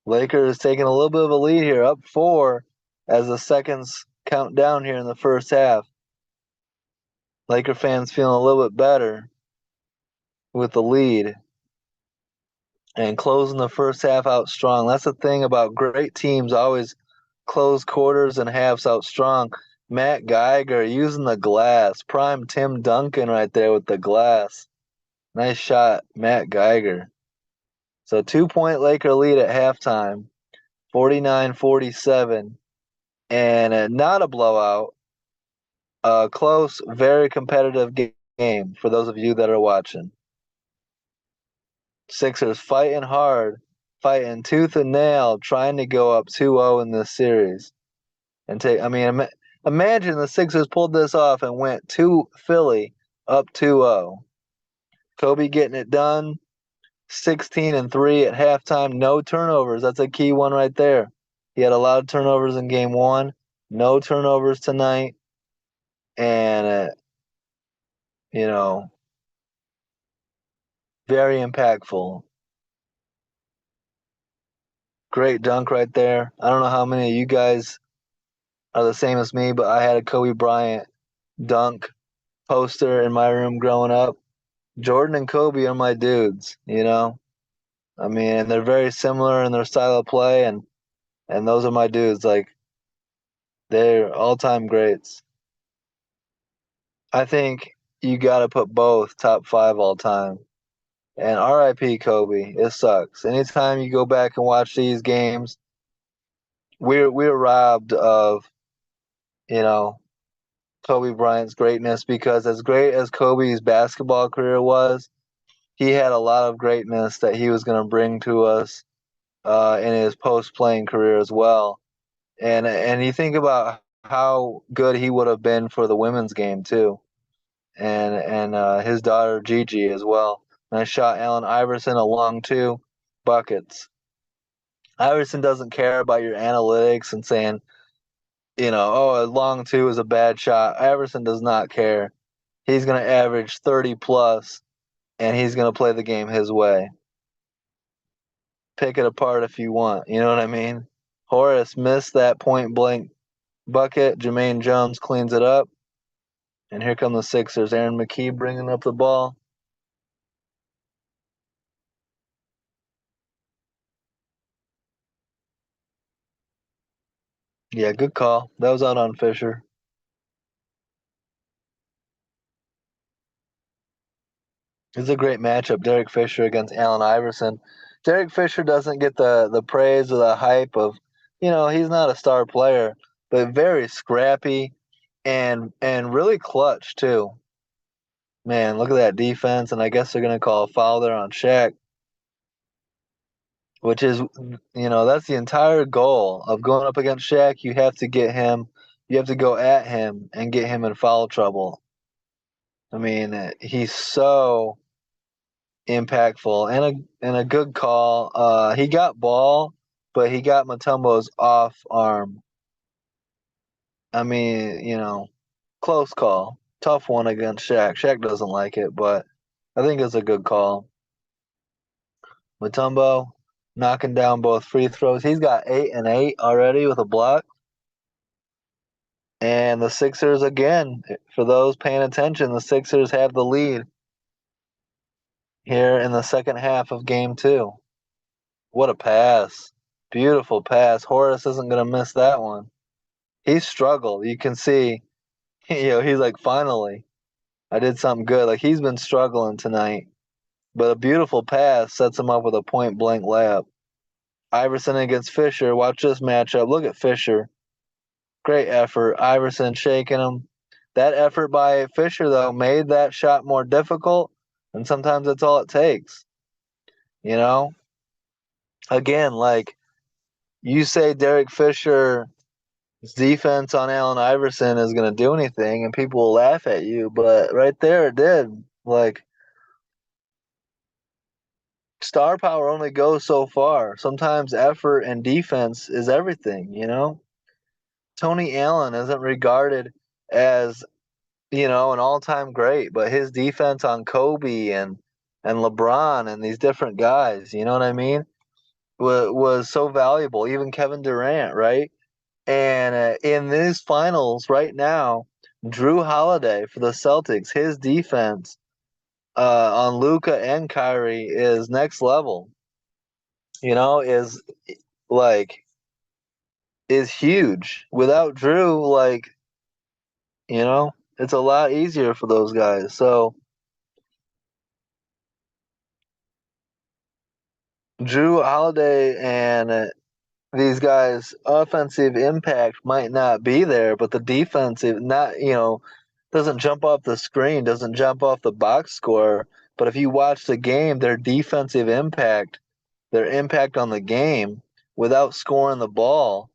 Lakers taking a little bit of a lead here, up 4 as the seconds count down here in the first half. Laker fans feeling a little bit better with the lead and closing the first half out strong. That's the thing about great teams, always close quarters and halves out strong. Matt Geiger using the glass. Prime Tim Duncan right there with the glass. Nice shot, Matt Geiger. So 2-point Laker lead at halftime, 49-47. And not a blowout, a close, very competitive game for those of you that are watching. Sixers fighting hard, fighting tooth and nail, trying to go up 2-0 in this series. Imagine the Sixers pulled this off and went to Philly up 2-0. Kobe getting it done, 16-3 at halftime, no turnovers. That's a key one right there. He had a lot of turnovers in game 1, no turnovers tonight, and very impactful. Great dunk right there. I don't know how many of you guys are the same as me, but I had a Kobe Bryant dunk poster in my room growing up. Jordan and Kobe are my dudes. And they're very similar in their style of play, and those are my dudes. Like, they're all-time greats. I think you got to put both top 5 all-time. And RIP Kobe. It sucks. Anytime you go back and watch these games, we're robbed of, you know, Kobe Bryant's greatness, because as great as Kobe's basketball career was, he had a lot of greatness that he was going to bring to us in his post-playing career as well. And you think about how good he would have been for the women's game too, and his daughter Gigi as well. Nice shot, Allen Iverson, a long 2 buckets. Iverson doesn't care about your analytics and saying, oh, a long 2 is a bad shot. Iverson does not care. He's going to average 30 plus, and he's going to play the game his way. Pick it apart if you want. You know what I mean? Horace missed that point blank bucket. Jermaine Jones cleans it up. And here come the Sixers. Aaron McKee bringing up the ball. Yeah, good call. That was out on Fisher. It's a great matchup. Derek Fisher against Allen Iverson. Derek Fisher doesn't get the praise or the hype of, he's not a star player, but very scrappy and really clutch too. Man, look at that defense, and I guess they're going to call a foul there on Shaq, which is, that's the entire goal of going up against Shaq. You have to go at him and get him in foul trouble. I mean, he's so impactful and a good call. He got ball, but he got Mutombo's off arm. I mean, close call. Tough one against Shaq. Shaq doesn't like it, but I think it's a good call. Mutombo knocking down both free throws. He's got 8 and 8 already with a block. And the Sixers, again, for those paying attention, the Sixers have the lead here in the second half of game 2. What a pass. Beautiful pass. Horace isn't going to miss that one. He struggled. You can see, he's like, finally, I did something good. Like, he's been struggling tonight. But a beautiful pass sets him up with a point-blank layup. Iverson against Fisher. Watch this matchup. Look at Fisher. Great effort. Iverson shaking him. That effort by Fisher, though, made that shot more difficult, And sometimes that's all it takes. You know, again, like you say, Derek Fisher's defense on Allen Iverson is going to do anything, and people will laugh at you. But right there, it did. Like star power only goes so far. Sometimes effort and defense is everything. Tony Allen isn't regarded as an all-time great, but his defense on Kobe and LeBron and these different guys, you know what I mean, was so valuable. Even Kevin Durant, right? And in these finals right now, Drew Holiday for the Celtics, his defense on Luka and Kyrie is next level. Is like is huge. Without Drew, it's a lot easier for those guys. So Drew Holiday and these guys' offensive impact might not be there, but the defensive not doesn't jump off the screen, doesn't jump off the box score. But if you watch the game, their defensive impact, their impact on the game without scoring the ball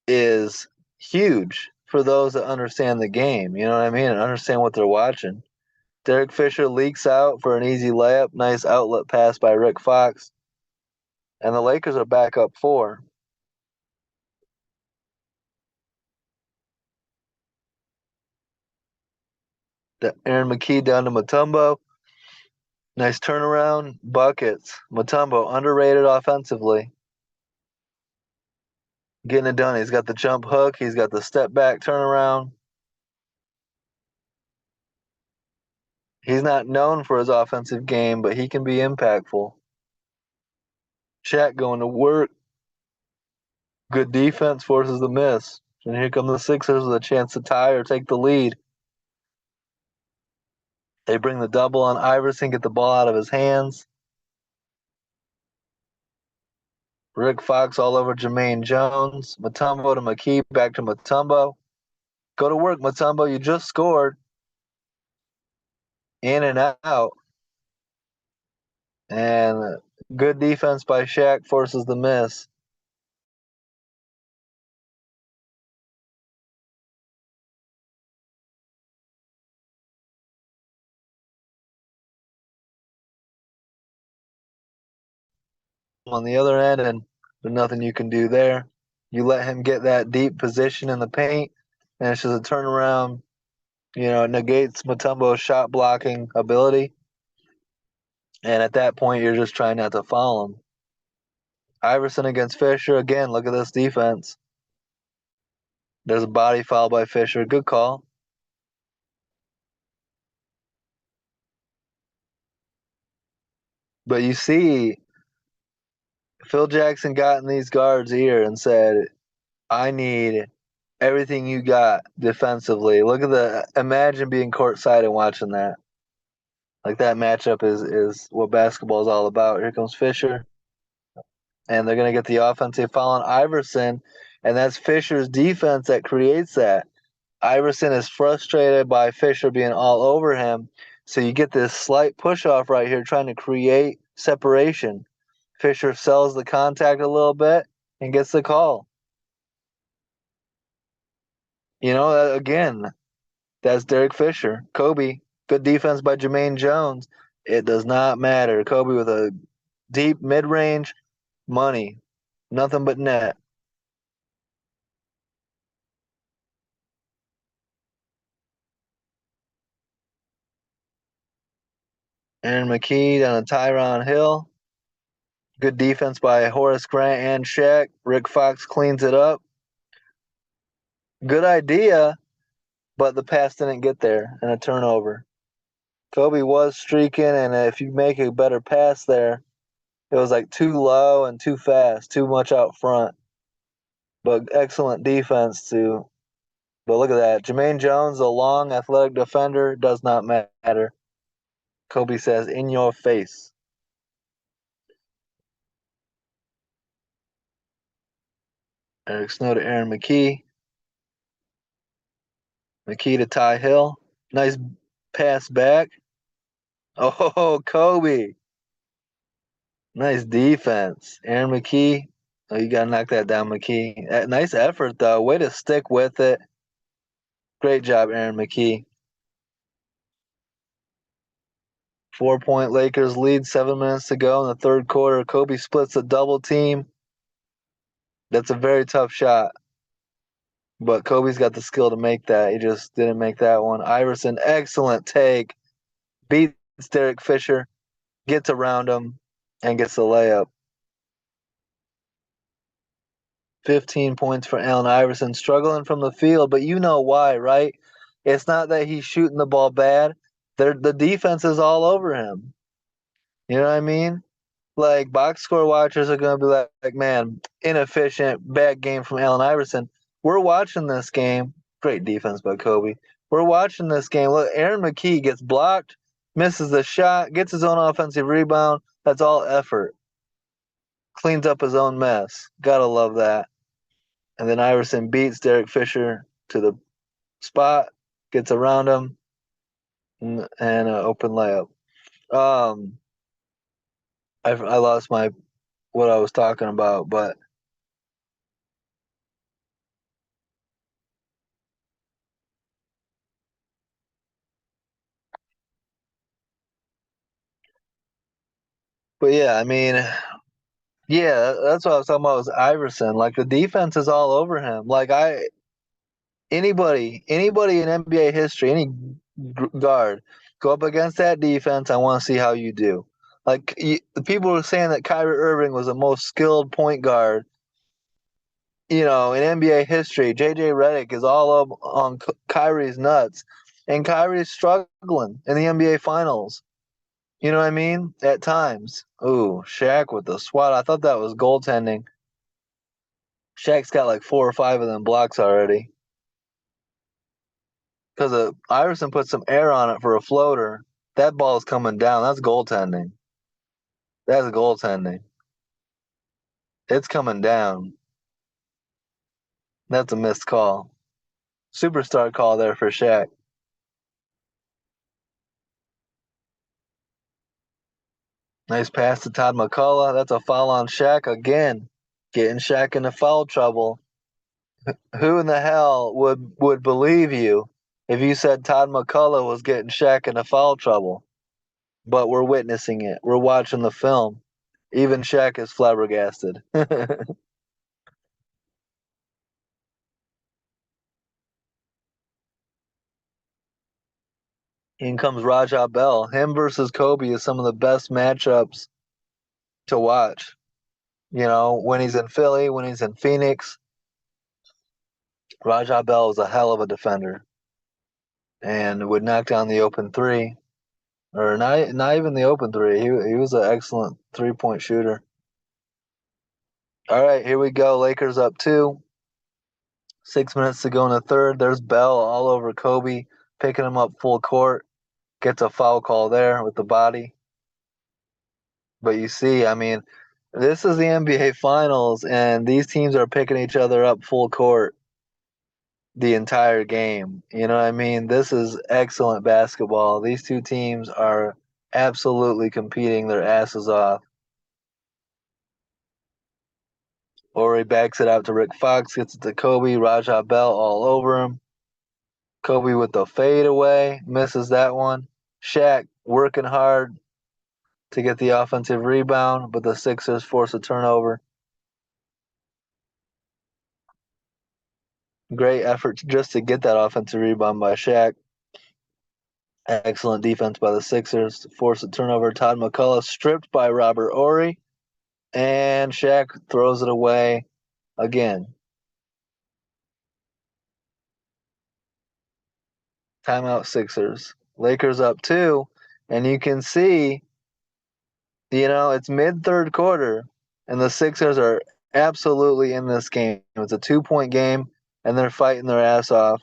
is huge for those that understand the game. You know what I mean? And understand what they're watching. Derek Fisher leaks out for an easy layup. Nice outlet pass by Rick Fox. And the Lakers are back up 4. Aaron McKee down to Mutombo. Nice turnaround. Buckets. Mutombo, underrated offensively. Getting it done. He's got the jump hook. He's got the step back turnaround. He's not known for his offensive game, but he can be impactful. Shaq going to work. Good defense forces the miss. And here come the Sixers with a chance to tie or take the lead. They bring the double on Iverson, get the ball out of his hands. Rick Fox all over Jermaine Jones. Mutombo to McKee, back to Mutombo. Go to work, Mutombo. You just scored. In and out. And good defense by Shaq forces the miss. On the other end, and there's nothing you can do there. You let him get that deep position in the paint, and it's just a turnaround. It negates Mutombo's shot blocking ability. And at that point, you're just trying not to foul him. Iverson against Fisher. Again, look at this defense. There's a body foul by Fisher. Good call. But you see, Phil Jackson got in these guards' ear and said, I need everything you got defensively. Imagine being courtside and watching that. Like that matchup is what basketball is all about. Here comes Fisher, and they're going to get the offensive foul on Iverson, and that's Fisher's defense that creates that. Iverson is frustrated by Fisher being all over him, so you get this slight push off right here trying to create separation. Fisher sells the contact a little bit and gets the call. Again, that's Derek Fisher. Kobe, good defense by Jermaine Jones. It does not matter. Kobe with a deep mid-range money. Nothing but net. Aaron McKee down to Tyron Hill. Good defense by Horace Grant and Shaq. Rick Fox cleans it up. Good idea, but the pass didn't get there and a turnover. Kobe was streaking, and if you make a better pass there, it was like too low and too fast, too much out front. But excellent defense too. But look at that. Jermaine Jones, a long athletic defender, does not matter. Kobe says, in your face. Eric Snow to Aaron McKee. McKee to Ty Hill. Nice pass back. Oh, Kobe. Nice defense. Aaron McKee. Oh, you got to knock that down, McKee. Nice effort, though. Way to stick with it. Great job, Aaron McKee. 4-point Lakers lead, 7 minutes to go in the third quarter. Kobe splits a double team. That's a very tough shot, but Kobe's got the skill to make that. He just didn't make that one. Iverson, excellent take. Beats Derek Fisher, gets around him, and gets the layup. 15 points for Allen Iverson, struggling from the field, but you know why, right? It's not that he's shooting the ball bad. The defense is all over him. You know what I mean? Like box score watchers are going to be like, man, inefficient, bad game from Allen Iverson. We're watching this game. Great defense by Kobe. We're watching this game. Look, Aaron McKee gets blocked, misses the shot, gets his own offensive rebound. That's all effort. Cleans up his own mess. Gotta love that. And then Iverson beats Derek Fisher to the spot, gets around him, and an open layup. Um, I lost my what I was talking about, but yeah, I mean, yeah, that's what I was talking about was Iverson. Like the defense is all over him. Like anybody in NBA history, any guard, go up against that defense. I want to see how you do. Like the people were saying that Kyrie Irving was the most skilled point guard, in NBA history. JJ Redick is all up on Kyrie's nuts, and Kyrie's struggling in the NBA Finals. You know what I mean? At times. Ooh, Shaq with the swat. I thought that was goaltending. Shaq's got like 4 or 5 of them blocks already. Because Iverson put some air on it for a floater. That ball's coming down. That's goaltending. That's goaltending. It's coming down. That's a missed call. Superstar call there for Shaq. Nice pass to Todd McCullough. That's a foul on Shaq again. Getting Shaq into foul trouble. Who in the hell would believe you if you said Todd McCullough was getting Shaq into foul trouble? But we're witnessing it. We're watching the film. Even Shaq is flabbergasted. In comes Rajah Bell. Him versus Kobe is some of the best matchups to watch. When he's in Philly, when he's in Phoenix, Rajah Bell is a hell of a defender and would knock down the open three, or not even the open three. He was an excellent 3-point shooter. All right, here we go. Lakers up 2. 6 minutes to go in the third. There's Bell all over Kobe, picking him up full court. Gets a foul call there with the body. But you see, I mean, this is the NBA Finals, and these teams are picking each other up full court the entire game. You know what I mean? This is excellent basketball. These two teams are absolutely competing their asses off. Ori backs it out to Rick Fox, gets it to Kobe, Rajah Bell all over him. Kobe with the fade away, misses that one. Shaq working hard to get the offensive rebound, but the Sixers force a turnover. Great effort just to get that offensive rebound by Shaq. Excellent defense by the Sixers to force a turnover. Todd McCullough stripped by Robert Ory, and Shaq throws it away again. Timeout Sixers. Lakers up 2, and you can see, it's mid third quarter, and the Sixers are absolutely in this game. It's a 2-point game, and they're fighting their ass off.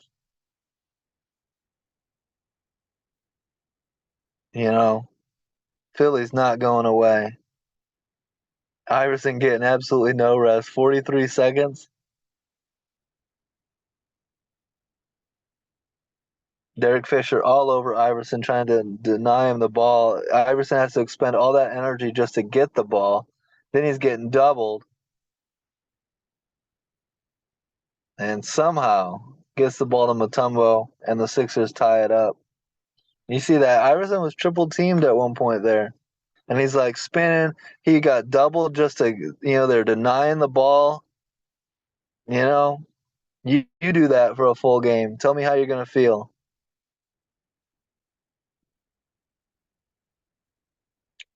You know, Philly's not going away. Iverson getting absolutely no rest. 43 seconds. Derek Fisher all over Iverson trying to deny him the ball. Iverson has to expend all that energy just to get the ball. Then he's getting doubled and somehow gets the ball to Mutombo and the Sixers tie it up. You see that Iverson was triple teamed at one point there. And he's like spinning. He got doubled just to, they're denying the ball. You know, you do that for a full game. Tell me how you're going to feel.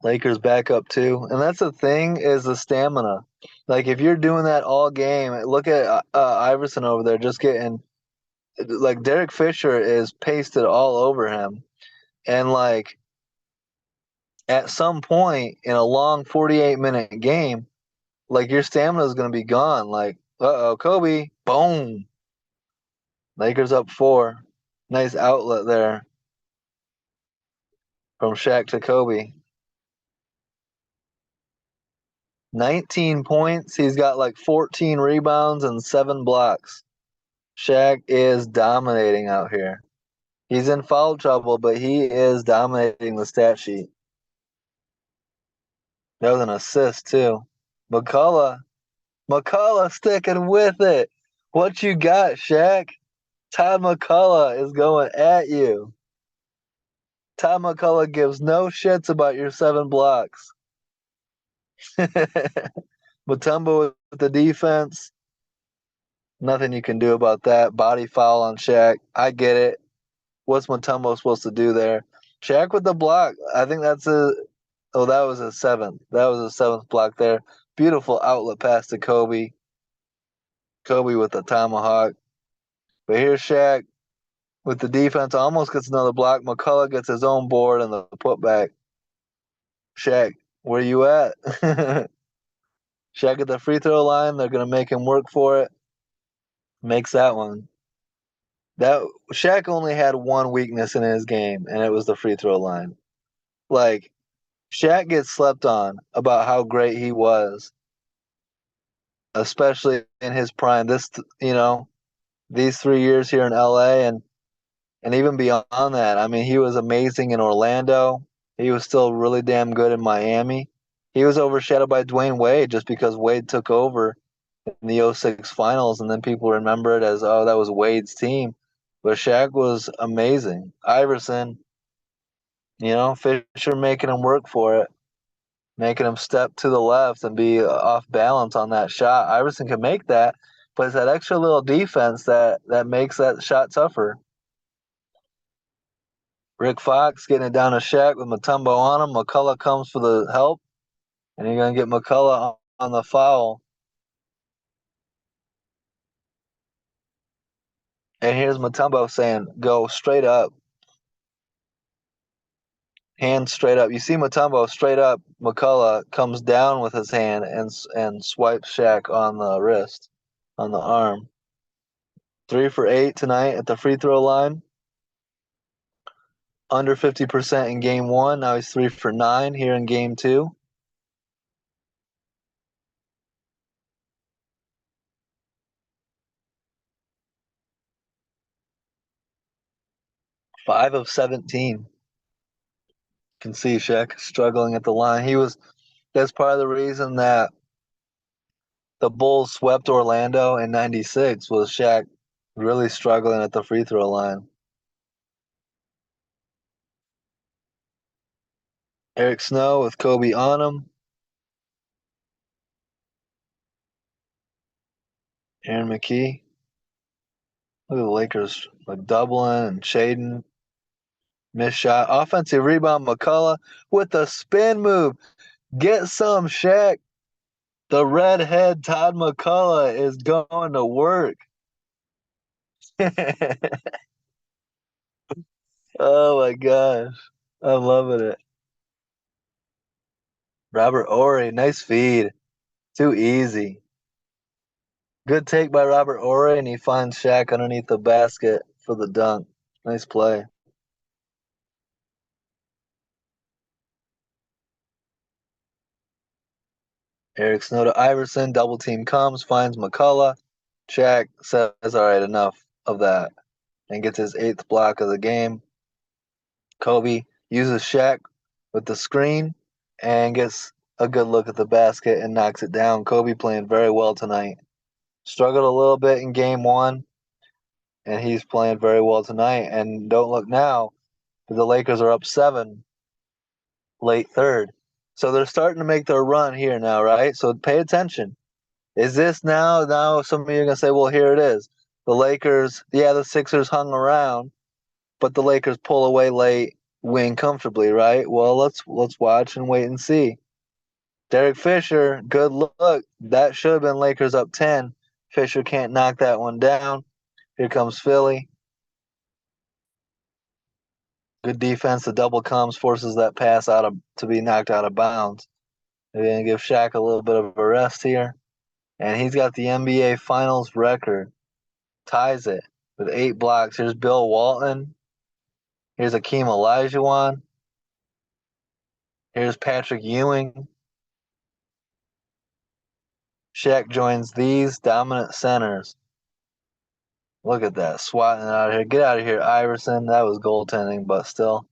Lakers back up two. And that's the thing is the stamina. Like if you're doing that all game, look at Iverson over there just getting like Derek Fisher is pasted all over him. And like at some point in a long 48-minute game, like your stamina is going to be gone. Like, uh-oh, Kobe, boom. Lakers up four. Nice outlet there from Shaq to Kobe. 19 points. He's got like 14 rebounds and 7 blocks. Shaq is dominating out here. He's in foul trouble, but he is dominating the stat sheet. That was an assist, too. McCullough sticking with it. What you got, Shaq? Todd McCullough is going at you. Todd McCullough gives no shits about your 7 blocks. Mutombo with the defense. Nothing you can do about that. Body foul on Shaq. I get it. What's Mutombo supposed to do there? Shaq with the block. I think that's a. Oh, that was a 7th. That was a 7th block there. Beautiful outlet pass to Kobe. Kobe with the tomahawk. But here's Shaq with the defense. Almost gets another block. McCullough gets his own board and the putback. Shaq, where you at? Shaq at the free throw line. They're going to make him work for it. Makes that one. That Shaq only had one weakness in his game, and it was the free throw line. Like, Shaq gets slept on about how great he was, especially in his prime. These 3 years here in LA and even beyond that. I mean, he was amazing in Orlando. He was still really damn good in Miami. He was overshadowed by Dwayne Wade just because Wade took over in the '06 finals, and then people remember it as, oh, that was Wade's team. But Shaq was amazing. Iverson, Fisher making him work for it, making him step to the left and be off balance on that shot. Iverson can make that, but it's that extra little defense that makes that shot tougher. Rick Fox getting it down to Shaq with Mutombo on him. McCullough comes for the help, and you're going to get McCullough on the foul. And here's Mutombo saying, go straight up. Hand straight up. You see Mutombo straight up. McCullough comes down with his hand and swipes Shaq on the wrist, on the arm. 3 for 8 tonight at the free throw line. Under 50% in game 1. Now he's 3 for 9 here in game 2. 5 of 17. Can see Shaq struggling at the line. That's part of the reason that the Bulls swept Orlando in '96 was Shaq really struggling at the free throw line. Eric Snow with Kobe on him. Aaron McKee. Look at the Lakers like doubling and shading. Missed shot. Offensive rebound. McCullough with the spin move. Get some, Shaq. The redhead Todd McCullough is going to work. Oh my gosh. I'm loving it. Robert Ory, nice feed. Too easy. Good take by Robert Ory, and he finds Shaq underneath the basket for the dunk. Nice play. Eric Snow to Iverson. Double team comes, finds McCullough. Shaq says, all right, enough of that. and gets his 8th block of the game. Kobe uses Shaq with the screen and gets a good look at the basket and knocks it down. Kobe playing very well tonight. Struggled a little bit in game one, and he's playing very well tonight. And don't look now, but the Lakers are up 7, late third. So they're starting to make their run here now, right? So pay attention. Is this now? Now some of you are going to say, well, here it is. The Lakers, yeah, the Sixers hung around, but the Lakers pull away late, win comfortably, right? Well, let's watch and wait and see. Derek Fisher, good look. That should have been Lakers up 10. Fisher can't knock that one down. Here comes Philly. Good defense. The double comes, forces that pass to be knocked out of bounds. They're going to give Shaq a little bit of a rest here. And he's got the NBA Finals record. Ties it with 8 blocks. Here's Bill Walton. Here's Akeem Olajuwon. Here's Patrick Ewing. Shaq joins these dominant centers. Look at that, swatting it out of here. Get out of here, Iverson. That was goaltending, but still.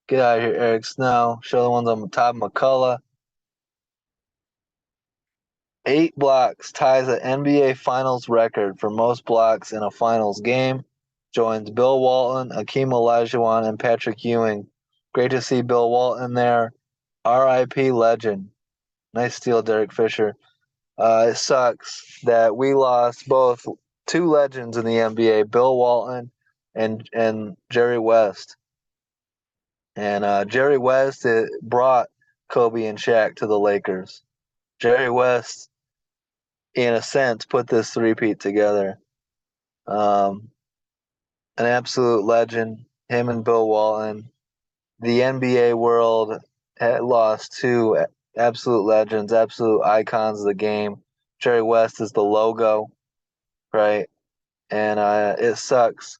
Get out of here, Eric Snow. Show the ones on top, McCullough. 8 blocks ties an NBA Finals record for most blocks in a Finals game. Joins Bill Walton, Akeem Olajuwon, and Patrick Ewing. Great to see Bill Walton there. R.I.P. legend. Nice steal, Derek Fisher. It sucks that we lost both 2 legends in the NBA, Bill Walton and Jerry West. And Jerry West brought Kobe and Shaq to the Lakers. Jerry West, in a sense, put this three-peat together. An absolute legend, him and Bill Walton. The NBA world had lost 2 absolute legends, absolute icons of the game. Jerry West is the logo, right? And it sucks.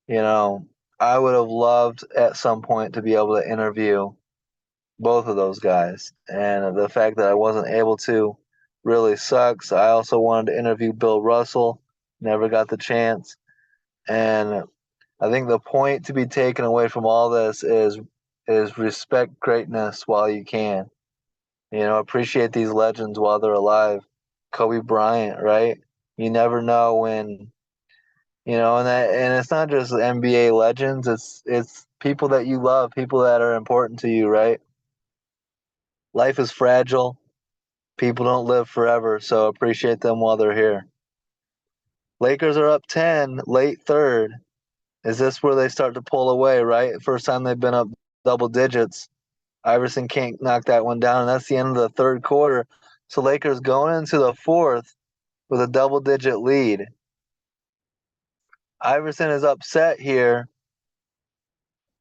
I would have loved at some point to be able to interview both of those guys. And the fact that I wasn't able to really sucks. I also wanted to interview Bill Russell, never got the chance. And I think the point to be taken away from all this is respect greatness while you can. Appreciate these legends while they're alive. Kobe Bryant, right? You never know when, and it's not just NBA legends. It's people that you love, people that are important to you, right? Life is fragile. People don't live forever, so appreciate them while they're here. Lakers are up 10, late third. Is this where they start to pull away, right? First time they've been up double digits. Iverson can't knock that one down, and that's the end of the third quarter. So Lakers going into the fourth with a double-digit lead. Iverson is upset here,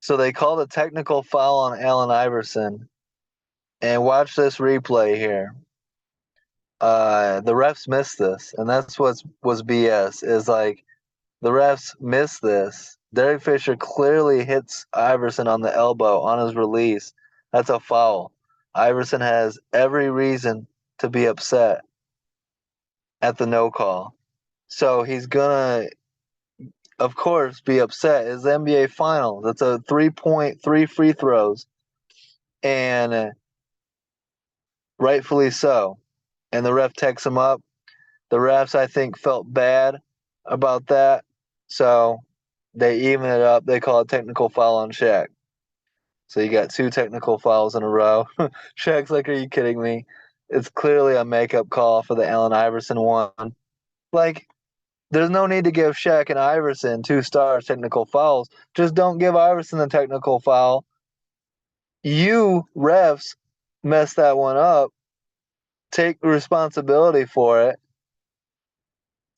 so they called a technical foul on Allen Iverson. And watch this replay here. The refs missed this, and that's what was BS. Is like the refs missed this. Derek Fisher clearly hits Iverson on the elbow on his release. That's a foul. Iverson has every reason to be upset at the no call. So he's gonna, of course, be upset. It's the NBA Finals. It's a 3-point, 3 free throws, and rightfully so. And the ref takes him up. The refs, I think, felt bad about that, so they even it up. They call a technical foul on Shaq. So you got 2 technical fouls in a row. Shaq's like, are you kidding me? It's clearly a makeup call for the Allen Iverson one. Like, there's no need to give Shaq and Iverson 2 stars technical fouls. Just don't give Iverson the technical foul. You, refs, messed that one up. Take responsibility for it.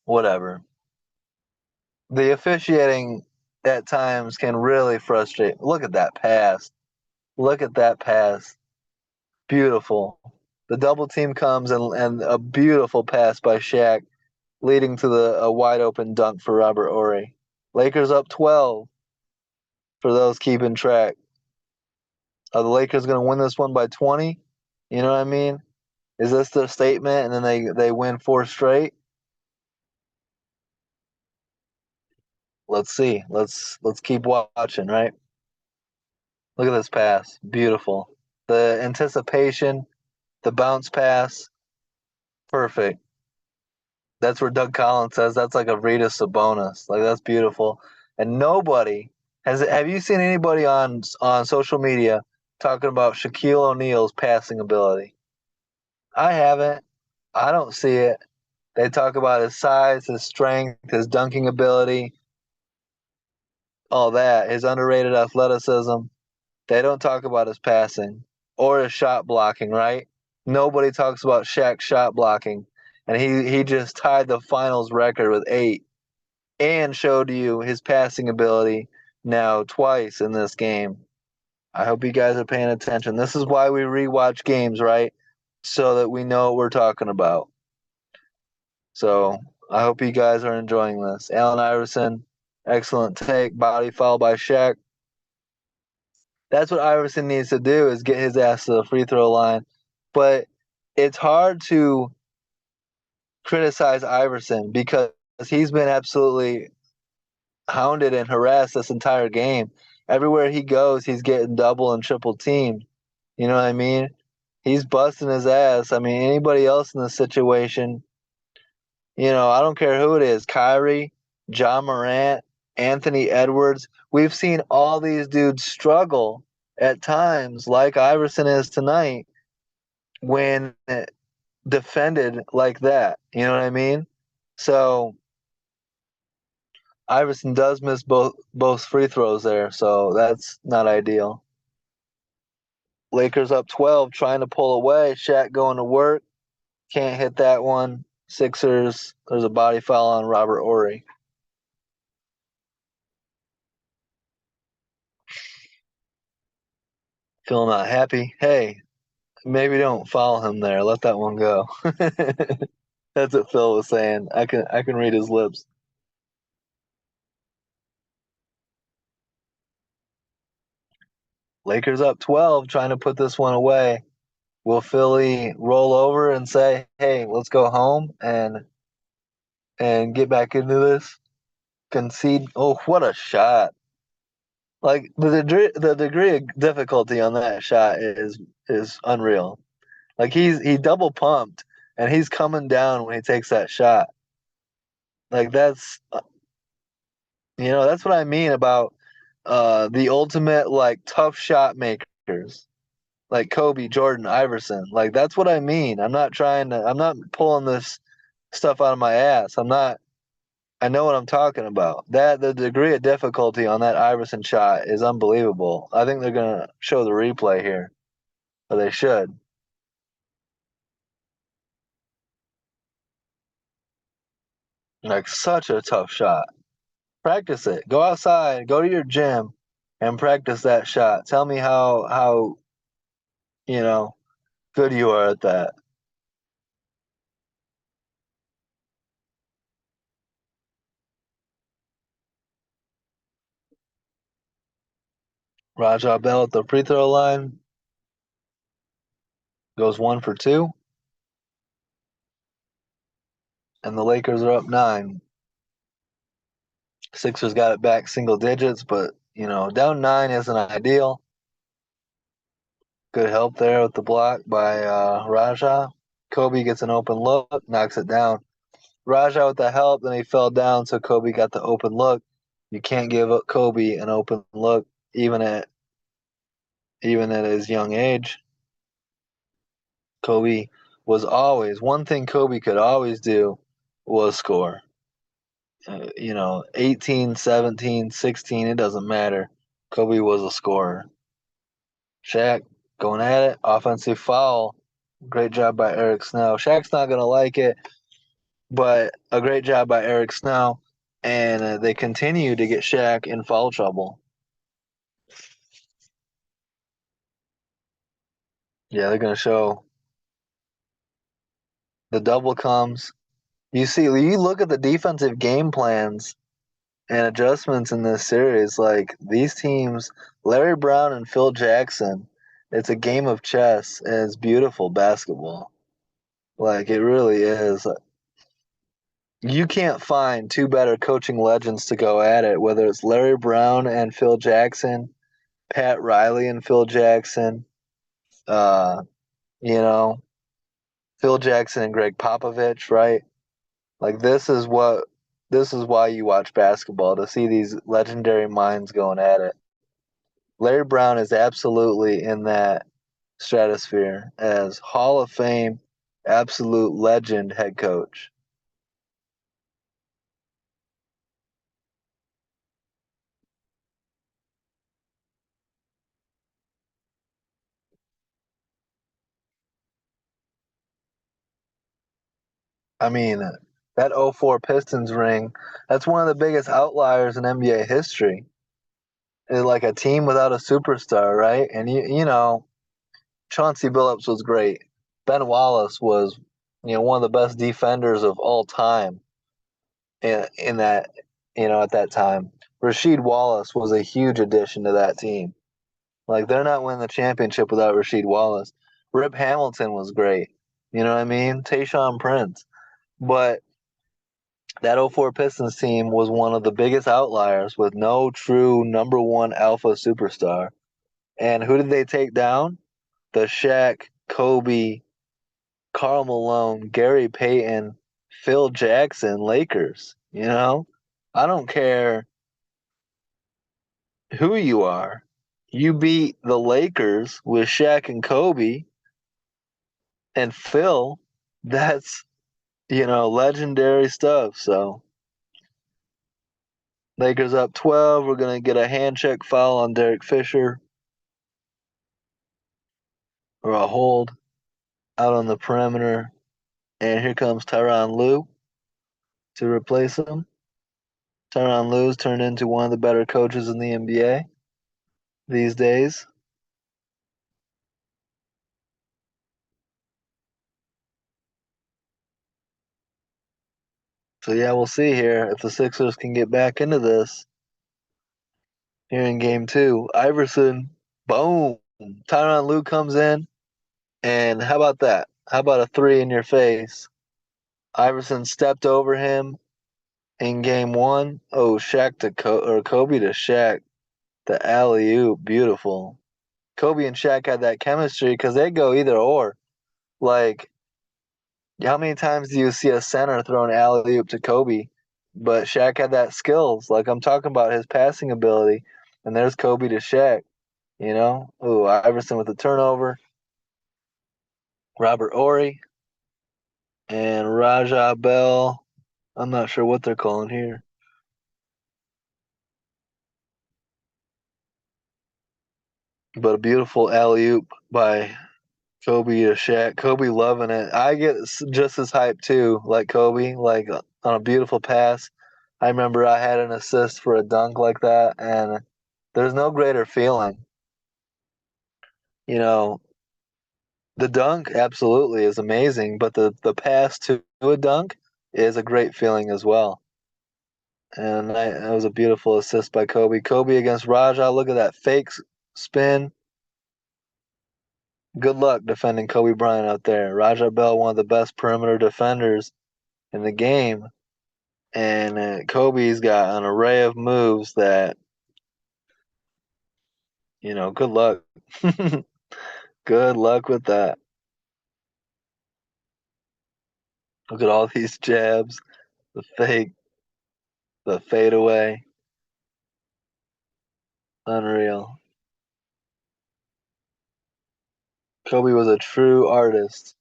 Whatever. The officiating at times can really frustrate. Look at that pass. Look at that pass. Beautiful. The double team comes and a beautiful pass by Shaq, leading to a wide open dunk for Robert Horry. Lakers up 12 for those keeping track. Are the Lakers going to win this one by 20? You know what I mean? Is this their statement and then they win 4 straight? Let's see. Let's keep watching, right? Look at this pass. Beautiful. The anticipation, the bounce pass, perfect. That's where Doug Collins says that's like a Rita Sabonis. Like that's beautiful. And nobody has. Have you seen anybody on social media talking about Shaquille O'Neal's passing ability? I haven't. I don't see it. They talk about his size, his strength, his dunking ability, all that, his underrated athleticism. They don't talk about his passing or his shot blocking, right? Nobody talks about Shaq's shot blocking. And he just tied the finals record with 8 and showed you his passing ability now twice in this game. I hope you guys are paying attention. This is why we rewatch games, right? So that we know what we're talking about. So I hope you guys are enjoying this. Allen Iverson, excellent take. Body foul by Shaq. That's what Iverson needs to do is get his ass to the free throw line. But it's hard to criticize Iverson because he's been absolutely hounded and harassed this entire game. Everywhere he goes, he's getting double and triple teamed. You know what I mean? He's busting his ass. I mean, anybody else in this situation, I don't care who it is, Kyrie, John Morant, Anthony Edwards. We've seen all these dudes struggle at times, like Iverson is tonight, when defended like that. You know what I mean? So Iverson does miss both free throws there, so that's not ideal. Lakers up 12, trying to pull away. Shaq going to work. Can't hit that one. Sixers, there's a body foul on Robert Horry. Phil not happy. Hey, maybe don't foul him there. Let that one go. That's what Phil was saying. I can read his lips. Lakers up 12, trying to put this one away. Will Philly roll over and say, "Hey, let's go home and get back into this"? Concede. Oh, what a shot! Like the degree of difficulty on that shot is unreal. Like he double pumped and he's coming down when he takes that shot. Like that's what I mean about the ultimate like tough shot makers like Kobe, Jordan, Iverson. Like that's what I mean. I'm not pulling this stuff out of my ass. I know what I'm talking about. That the degree of difficulty on that Iverson shot is unbelievable. I think they're gonna show the replay here, or they should. Like such a tough shot. Practice it. Go outside. Go to your gym, and practice that shot. Tell me how you know good you are at that. Rajah Bell at the free throw line goes 1 for 2, and the Lakers are up 9. Sixers got it back single digits, but down 9 isn't ideal. Good help there with the block by Rajah. Kobe gets an open look, knocks it down. Rajah with the help, then he fell down, so Kobe got the open look. You can't give up Kobe an open look, even at his young age. Kobe was always one thing Kobe could always do was score. 18, 17, 16, it doesn't matter. Kobe was a scorer. Shaq going at it, offensive foul. Great job by Eric Snow. Shaq's not going to like it, but a great job by Eric Snow. And they continue to get Shaq in foul trouble. Yeah, they're going to show the double comes. You look at the defensive game plans and adjustments in this series. Like these teams, Larry Brown and Phil Jackson, it's a game of chess and it's beautiful basketball. Like it really is. You can't find two better coaching legends to go at it, whether it's Larry Brown and Phil Jackson, Pat Riley and Phil Jackson, uh, you know, Phil Jackson and Greg Popovich, right? Like this is why you watch basketball, to see these legendary minds going at it. Larry Brown is absolutely in that stratosphere as Hall of Fame, absolute legend head coach. I mean, that '04 Pistons ring, that's one of the biggest outliers in NBA history. It's like a team without a superstar, right? And Chauncey Billups was great. Ben Wallace was, one of the best defenders of all time in that, at that time. Rasheed Wallace was a huge addition to that team. Like they're not winning the championship without Rasheed Wallace. Rip Hamilton was great. You know what I mean? Tayshaun Prince. But that '04 Pistons team was one of the biggest outliers with no true number one alpha superstar. And who did they take down? The Shaq, Kobe, Karl Malone, Gary Payton, Phil Jackson Lakers. I don't care who you are. You beat the Lakers with Shaq and Kobe and Phil. That's, legendary stuff. So Lakers up 12. We're going to get a hand check foul on Derek Fisher, or a hold out on the perimeter. And here comes Tyronn Lue to replace him. Tyronn Lue's turned into one of the better coaches in the NBA these days. So yeah, we'll see here if the Sixers can get back into this here in game two. Iverson, boom. Tyronn Lue comes in, and how about that? How about a three in your face? Iverson stepped over him in game one. Oh, Shaq to or Kobe to Shaq. The alley oop, beautiful. Kobe and Shaq had that chemistry because they go either or. Like, how many times do you see a center throw an alley oop to Kobe? But Shaq had that skills. Like, I'm talking about his passing ability. And there's Kobe to Shaq, Ooh, Iverson with the turnover. Robert Ory and Raja Bell. I'm not sure what they're calling here. But a beautiful alley oop by Kobe to Shaq. Kobe loving it. I get just as hyped too, like Kobe, like on a beautiful pass. I remember I had an assist for a dunk like that, and there's no greater feeling. You know, the dunk absolutely is amazing, but the pass to a dunk is a great feeling as well. And that was a beautiful assist by Kobe. Kobe against Raja. Look at that fake spin. Good luck defending Kobe Bryant out there. Raja Bell, one of the best perimeter defenders in the game. And Kobe's got an array of moves that, good luck. Good luck with that. Look at all these jabs, the fake, the fadeaway. Unreal. Kobe was a true artist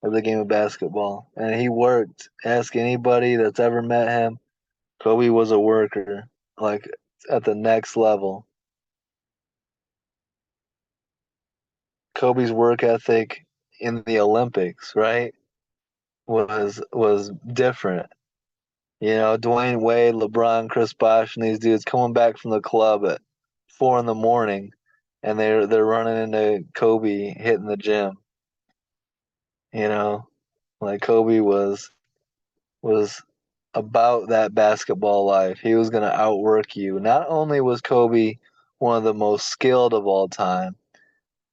of the game of basketball, and he worked. Ask anybody that's ever met him. Kobe was a worker, like at the next level. Kobe's work ethic in the Olympics, right, was different. Dwayne Wade, LeBron, Chris Bosh, and these dudes coming back from the club at 4 in the morning, and they're running into Kobe hitting the gym. You know, like Kobe was about that basketball life. He was going to outwork you. Not only was Kobe one of the most skilled of all time,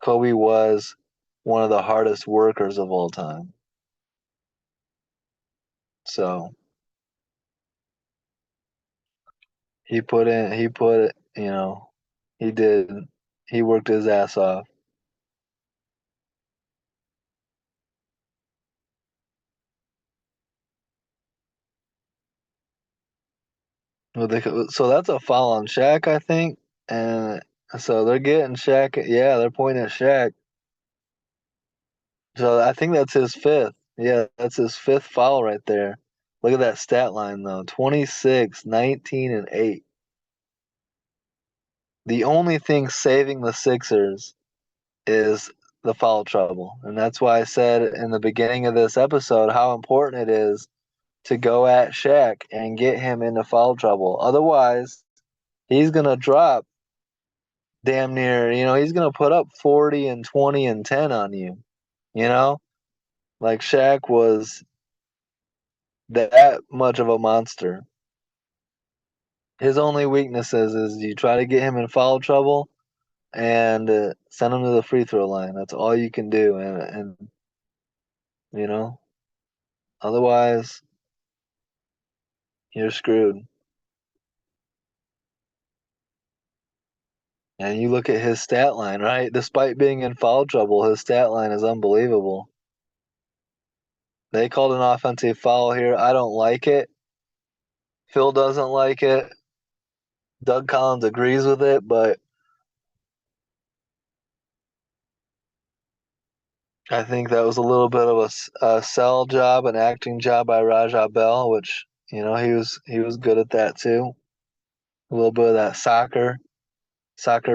Kobe was one of the hardest workers of all time. So He did. He worked his ass off. So that's a foul on Shaq, I think. And so they're getting Shaq. Yeah, they're pointing at Shaq. So I think that's his fifth. Yeah, that's his fifth foul right there. Look at that stat line, though: 26, 19, and 8. The only thing saving the Sixers is the foul trouble. And that's why I said in the beginning of this episode how important it is to go at Shaq and get him into foul trouble. Otherwise, he's going to drop damn near, he's going to put up 40 and 20 and 10 on you. You know? Like Shaq was that much of a monster. His only weaknesses is you try to get him in foul trouble and send him to the free throw line. That's all you can do. And you know, otherwise, you're screwed. And you look at his stat line, right? Despite being in foul trouble, his stat line is unbelievable. They called an offensive foul here. I don't like it. Phil doesn't like it. Doug Collins agrees with it, but I think that was a little bit of a sell job, an acting job by Raja Bell, which he was good at that too. A little bit of that soccer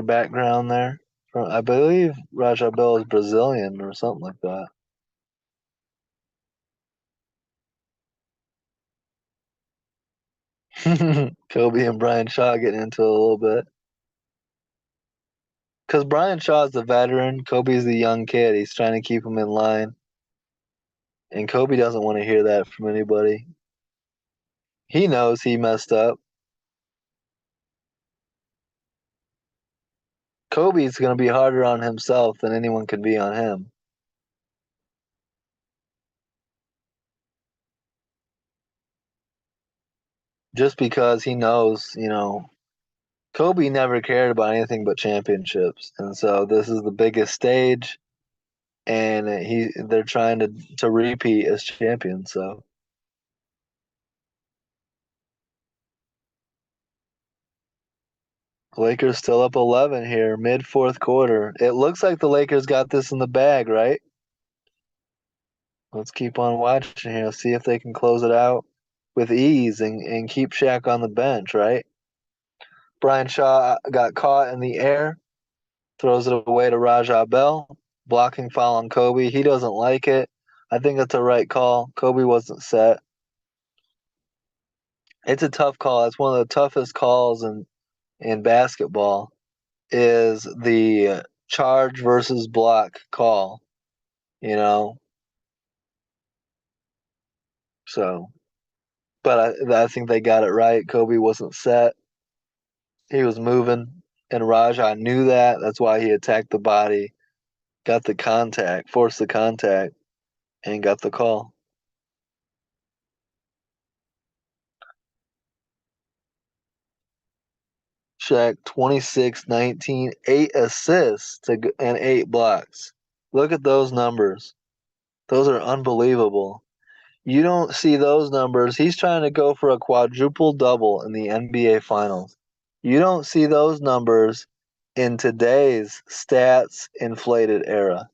background there. I believe Raja Bell is Brazilian or something like that. Kobe and Brian Shaw getting into it a little bit. Because Brian Shaw's the veteran, Kobe's the young kid. He's trying to keep him in line. And Kobe doesn't want to hear that from anybody. He knows he messed up. Kobe's going to be harder on himself than anyone can be on him. Just because he knows, Kobe never cared about anything but championships. And so this is the biggest stage and they're trying to repeat as champions. So Lakers still up 11 here, mid fourth quarter. It looks like the Lakers got this in the bag, right? Let's keep on watching here. See if they can close it out with ease and keep Shaq on the bench, right? Brian Shaw got caught in the air, throws it away to Raja Bell, blocking foul on Kobe. He doesn't like it. I think it's a right call. Kobe wasn't set. It's a tough call. It's one of the toughest calls in basketball is the charge versus block call, you know? So, but I think they got it right. Kobe wasn't set. He was moving, and Raja knew that. That's why he attacked the body, got the contact, forced the contact, and got the call. Shaq 26, 19, 8 assists and 8 blocks. Look at those numbers. Those are unbelievable. You don't see those numbers. He's trying to go for a quadruple double in the NBA Finals. You don't see those numbers in today's stats inflated era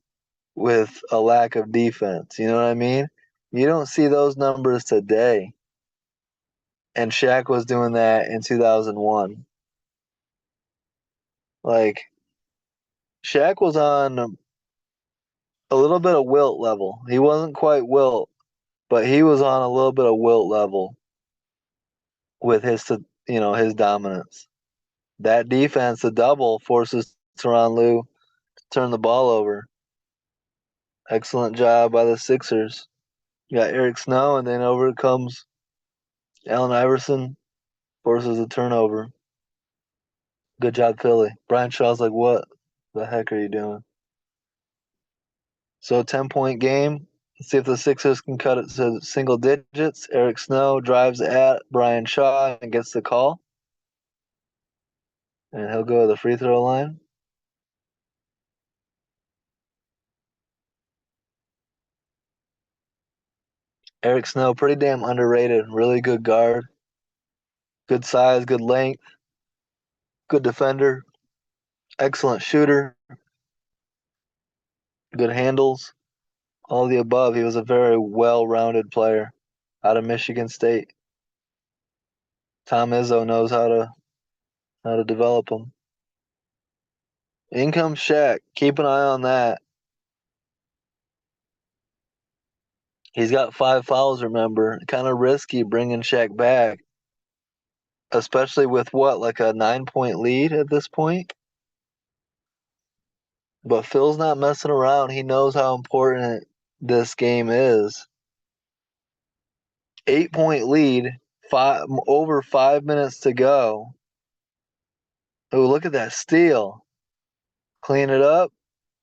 with a lack of defense. You know what I mean? You don't see those numbers today. And Shaq was doing that in 2001. Like, Shaq was on a little bit of Wilt level. He wasn't quite Wilt, but he was on a little bit of Wilt level with his dominance. That defense, the double, forces Tyronn Lue to turn the ball over. Excellent job by the Sixers. You got Eric Snow, and then over comes Allen Iverson, forces a turnover. Good job, Philly. Brian Shaw's like, what the heck are you doing? So 10-point game. Let's see if the Sixers can cut it to single digits. Eric Snow drives at Brian Shaw and gets the call. and he'll go to the free throw line. Eric Snow, pretty damn underrated. Really good guard. Good size, good length, good defender, excellent shooter, good handles. All of the above. He was a very well-rounded player out of Michigan State. Tom Izzo knows how to develop him. In comes Shaq. Keep an eye on that. He's got 5 fouls, remember. Kind of risky bringing Shaq back, especially with what, like a 9-point lead at this point? But Phil's not messing around. He knows how important this game is. 8-point lead, over 5 minutes to go. Oh, look at that steal. Clean it up.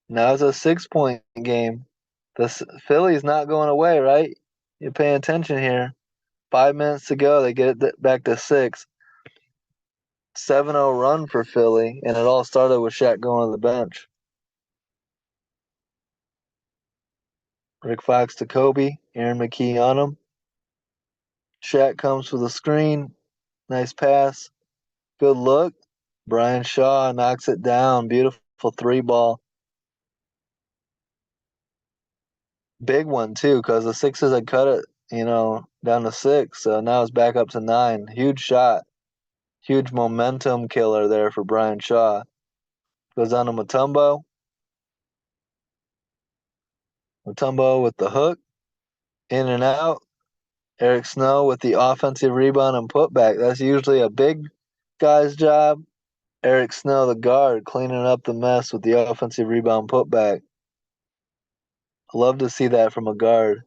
Now it's a 6-point game. The Philly's not going away, right? You're paying attention here. 5 minutes to go. They get it back to 6. 7-0 run for Philly, and it all started with Shaq going to the bench. Rick Fox to Kobe. Aaron McKee on him. Shaq comes for the screen. Nice pass. Good look. Brian Shaw knocks it down. Beautiful 3-ball. Big one, too, because the Sixers had cut it, down to 6. So now it's back up to 9. Huge shot. Huge momentum killer there for Brian Shaw. Goes on to Mutombo. Mutombo with the hook. In and out. Eric Snow with the offensive rebound and putback. That's usually a big guy's job. Eric Snow, the guard, cleaning up the mess with the offensive rebound putback. I love to see that from a guard.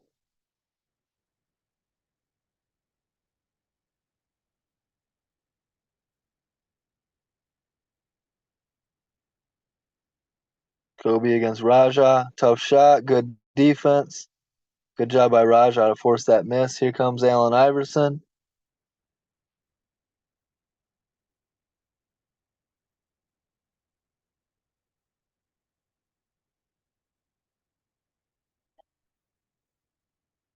Kobe against Raja. Tough shot. Good defense. Good job by Raja to force that miss. Here comes Allen Iverson.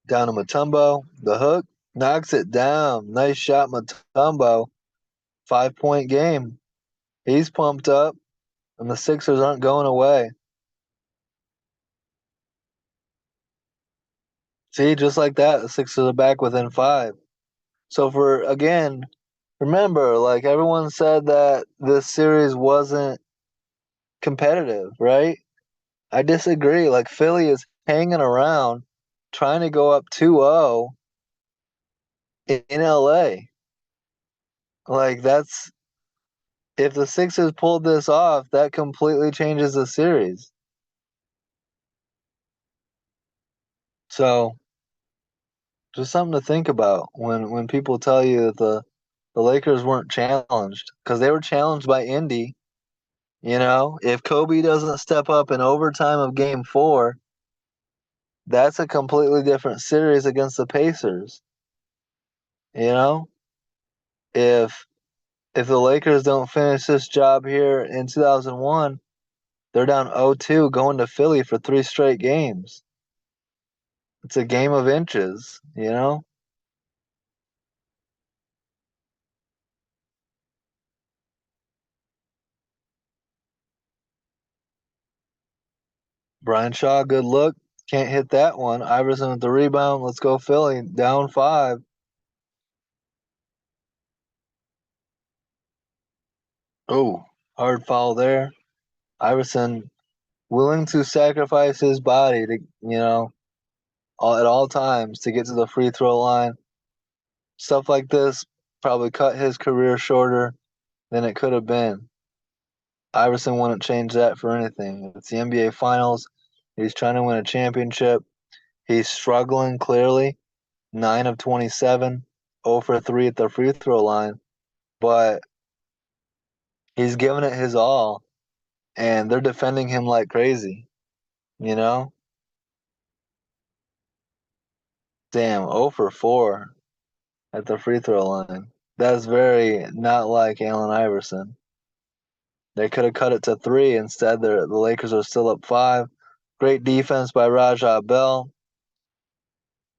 Down to Mutombo. The hook. Knocks it down. Nice shot, Mutombo. 5-point game. He's pumped up, and the Sixers aren't going away. See, just like that, the Sixers are back within 5. So remember, like everyone said that this series wasn't competitive, right? I disagree. Like Philly is hanging around, trying to go up 2-0 in LA. Like that's if the Sixers pulled this off, that completely changes the series. So just something to think about when people tell you that the Lakers weren't challenged because they were challenged by Indy. If Kobe doesn't step up in overtime of game 4, that's a completely different series against the Pacers. You know, if if the Lakers don't finish this job here in 2001, they're down 0-2 going to Philly for 3 straight games. It's a game of inches. Brian Shaw, good look. Can't hit that one. Iverson with the rebound. Let's go Philly. Down 5. Oh, hard foul there. Iverson willing to sacrifice his body to, at all times to get to the free throw line. Stuff like this probably cut his career shorter than it could have been. Iverson wouldn't change that for anything. It's the NBA Finals. He's trying to win a championship. He's struggling clearly. 9 of 27, 0 for 3 at the free throw line. But he's giving it his all, and they're defending him like crazy. You know? Damn, 0 for 4 at the free throw line. That's very not like Allen Iverson. They could have cut it to 3. Instead, the Lakers are still up 5. Great defense by Rajah Bell.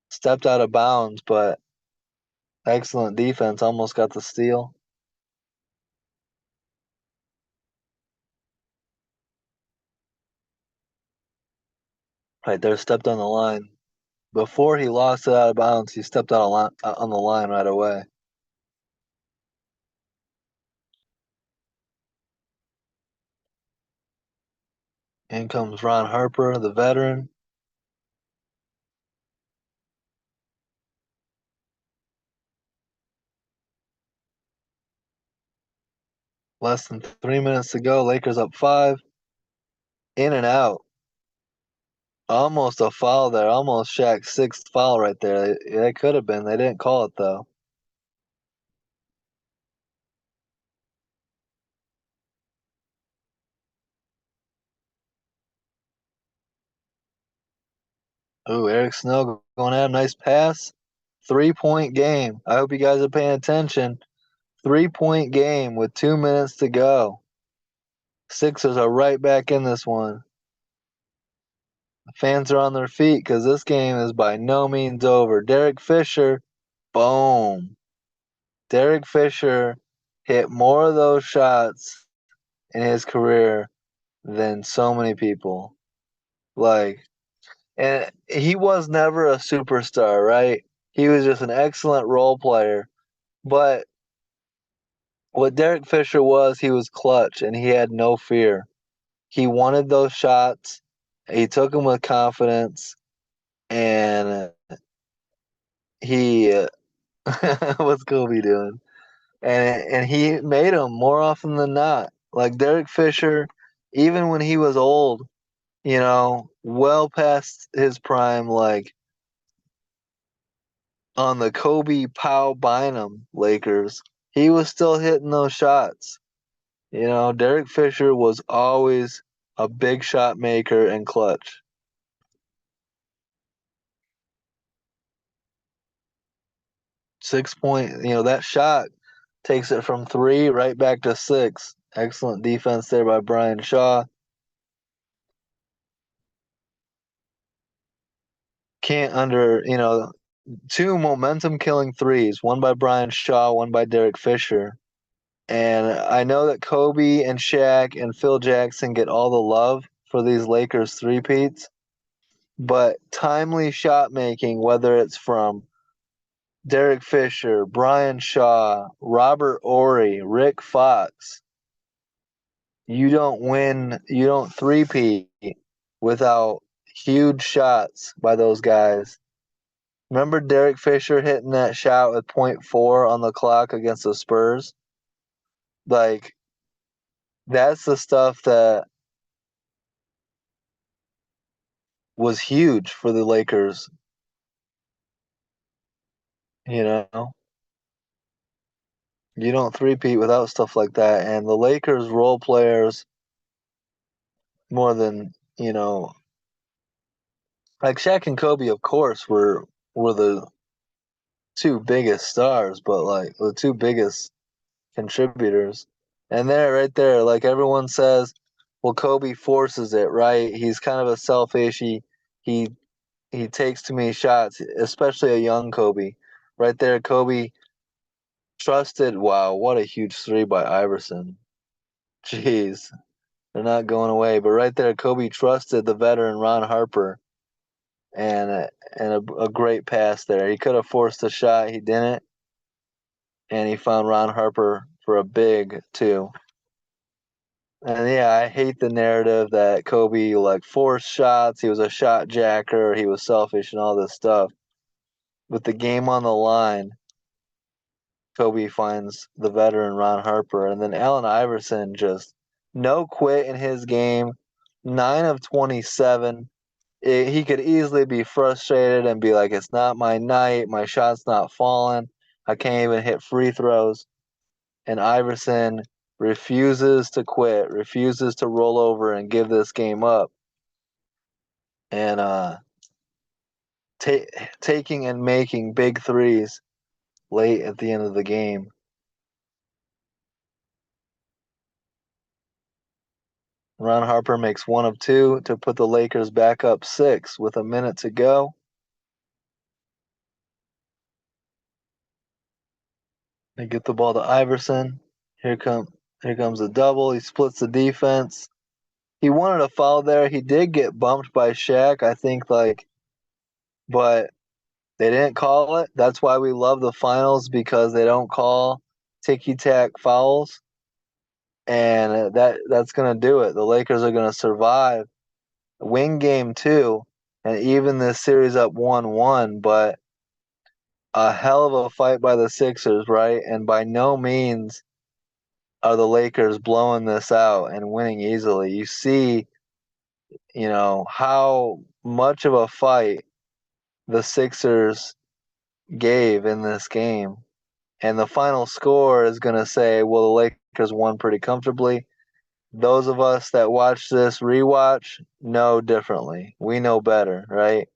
Stepped out of bounds, but excellent defense. Almost got the steal. Right there, stepped on the line. Before he lost it out of bounds, he stepped out on the line right away. In comes Ron Harper, the veteran. Less than 3 minutes to go. Lakers up 5. In and out. Almost a foul there. Almost Shaq's 6th foul right there. It could have been. They didn't call it, though. Ooh, Eric Snow going out. Nice pass. 3-point game. I hope you guys are paying attention. 3-point game with 2 minutes to go. Sixers are right back in this one. The fans are on their feet because this game is by no means over. Derek Fisher, boom. Derek Fisher hit more of those shots in his career than so many people. Like, and he was never a superstar, right? He was just an excellent role player. But what Derek Fisher was, he was clutch and he had no fear. He wanted those shots. He took them with confidence, and he what's Kobe doing? And he made them more often than not. Like Derek Fisher, even when he was old, well past his prime, like on the Kobe Powell Bynum Lakers, he was still hitting those shots. Derek Fisher was always a big shot maker and clutch. 6 point, that shot takes it from 3 right back to 6. Excellent defense there by Brian Shaw. Can't under, 2 momentum killing threes, one by Brian Shaw, one by Derek Fisher. And I know that Kobe and Shaq and Phil Jackson get all the love for these Lakers three-peats, but timely shot making, whether it's from Derek Fisher, Brian Shaw, Robert Horry, Rick Fox, you don't three-peat without huge shots by those guys. Remember Derek Fisher hitting that shot with .4 on the clock against the Spurs? Like, that's the stuff that was huge for the Lakers, you know? You don't three-peat without stuff like that. And the Lakers role players more than, like Shaq and Kobe, of course, were the two biggest stars, but like the two biggest contributors. And there, right there, like everyone says, well, Kobe forces it, right? He's kind of a selfish. He he takes too many shots, especially a young Kobe. Right there, Kobe trusted. Wow, what a huge 3 by Iverson. Jeez, they're not going away. But right there, Kobe trusted the veteran Ron Harper, and a great pass there. He could have forced a shot, he didn't, and he found Ron Harper for a big 2. And yeah, I hate the narrative that Kobe like forced shots. He was a shot jacker. He was selfish and all this stuff. With the game on the line, Kobe finds the veteran Ron Harper, and then Allen Iverson just no quit in his game. 9 of 27. He could easily be frustrated and be like, "It's not my night. My shot's not falling. I can't even hit free throws." And Iverson refuses to quit, refuses to roll over and give this game up, and taking and making big threes late at the end of the game. Ron Harper makes one of two to put the Lakers back up 6 with a minute to go. They get the ball to Iverson. Here come here comes a double. He splits the defense. He wanted a foul there. He did get bumped by Shaq, I think, but they didn't call it. That's why we love the finals, because they don't call ticky tack fouls, and that's gonna do it. The Lakers are gonna survive, win game 2, and even this series up 1-1. But a hell of a fight by the Sixers, right? And by no means are the Lakers blowing this out and winning easily. You see, how much of a fight the Sixers gave in this game. And the final score is going to say, well, the Lakers won pretty comfortably. Those of us that watch this rewatch know differently. We know better, right?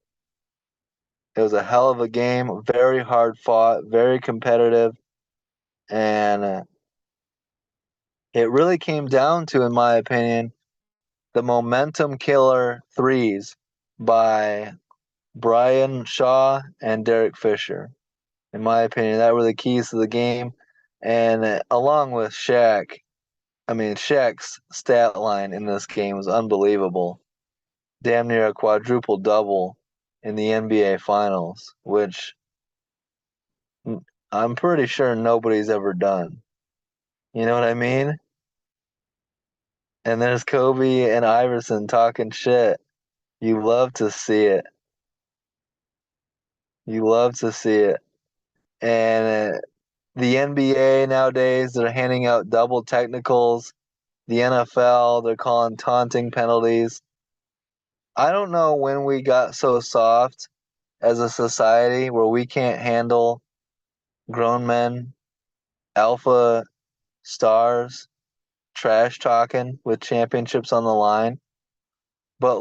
It was a hell of a game, very hard fought, very competitive, and it really came down to, in my opinion, the momentum killer threes by Brian Shaw and Derek Fisher. In my opinion, that were the keys to the game. And along with Shaq, I mean, Shaq's stat line in this game was unbelievable. Damn near a quadruple double in the NBA Finals, which I'm pretty sure nobody's ever done. You know what I mean? And there's Kobe and Iverson talking shit. You love to see it. You love to see it. And the NBA nowadays, they're handing out double technicals. The NFL, they're calling taunting penalties. I don't know when we got so soft as a society where we can't handle grown men, alpha stars, trash talking with championships on the line. But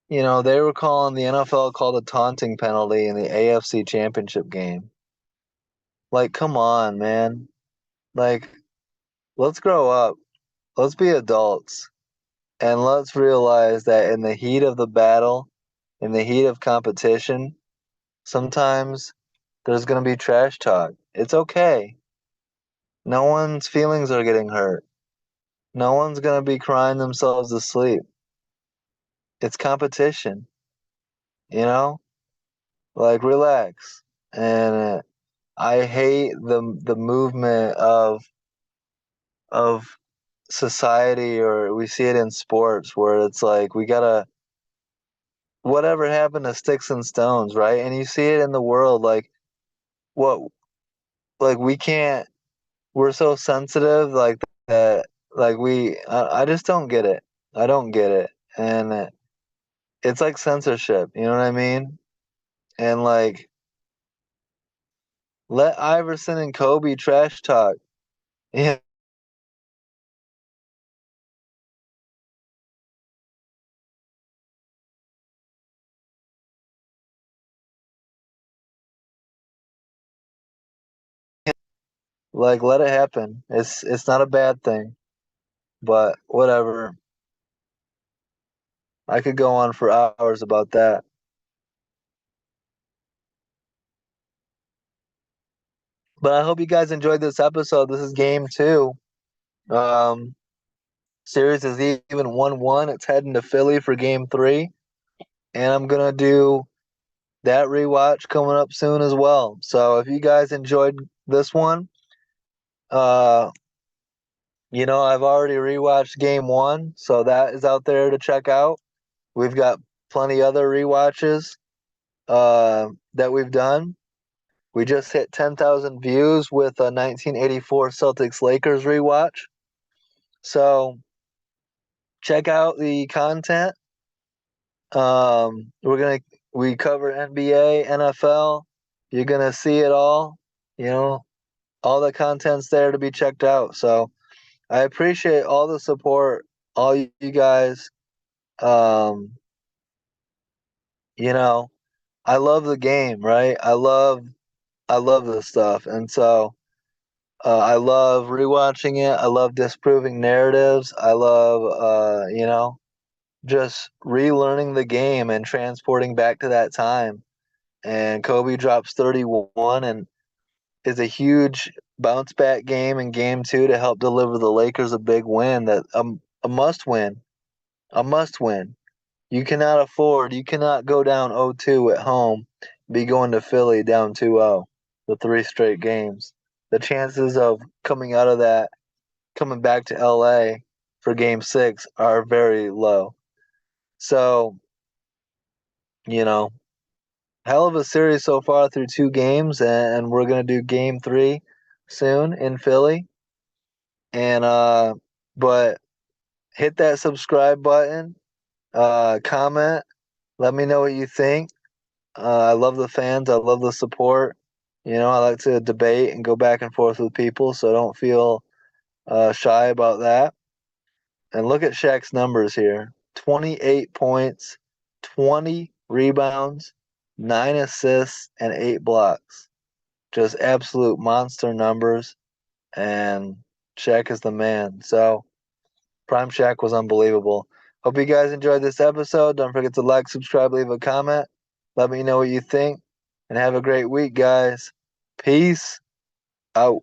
they were calling the NFL called a taunting penalty in the AFC championship game. Like, come on, man. Like, let's grow up. Let's be adults. And let's realize that in the heat of the battle, in the heat of competition, sometimes there's going to be trash talk. It's okay. No one's feelings are getting hurt. No one's going to be crying themselves to sleep. It's competition, you know? Like, relax. And I hate the movement of society, or we see it in sports where it's like we gotta, whatever happened to sticks and stones, right? And you see it in the world, what like we can't, we're so sensitive, like that, like I just don't get it. I don't get it. And it's like censorship, you know what I mean? And like, let Iverson and Kobe trash talk. Yeah, like, let it happen. It's not a bad thing, but whatever. I could go on for hours about that. But I hope you guys enjoyed this episode. This is game 2. Um, Series is even 1-1. It's heading to Philly for game 3. And I'm going to do that rewatch coming up soon as well. So if you guys enjoyed this one, uh, I've already rewatched game 1. So that is out there to check out. We've got plenty other rewatches that we've done. We just hit 10,000 views with a 1984 Celtics Lakers rewatch. So check out the content. We cover NBA, NFL. You're gonna see it all. All the content's there to be checked out. So I appreciate all the support, all you guys. Um, you know, I love the game, right? I love this stuff, and so I love rewatching it. I love disproving narratives. I love, just relearning the game and transporting back to that time. And Kobe drops 31 and is a huge bounce back game in game two to help deliver the Lakers a big win that a must win. A must win. You cannot go down 0-2 at home, be going to Philly down 2-0 the three straight games. The chances of coming out of that, coming back to LA for game six are very low. So, you know, hell of a series so far through two games, and we're going to do game three soon in Philly. And, but hit that subscribe button, comment, let me know what you think. I love the fans. I love the support. I like to debate and go back and forth with people, so don't feel shy about that. And look at Shaq's numbers here: 28 points, 20 rebounds, 9 assists, and 8 blocks. Just absolute monster numbers. And Shaq is the man. So, Prime Shaq was unbelievable. Hope you guys enjoyed this episode. Don't forget to like, subscribe, leave a comment. Let me know what you think. And have a great week, guys. Peace out.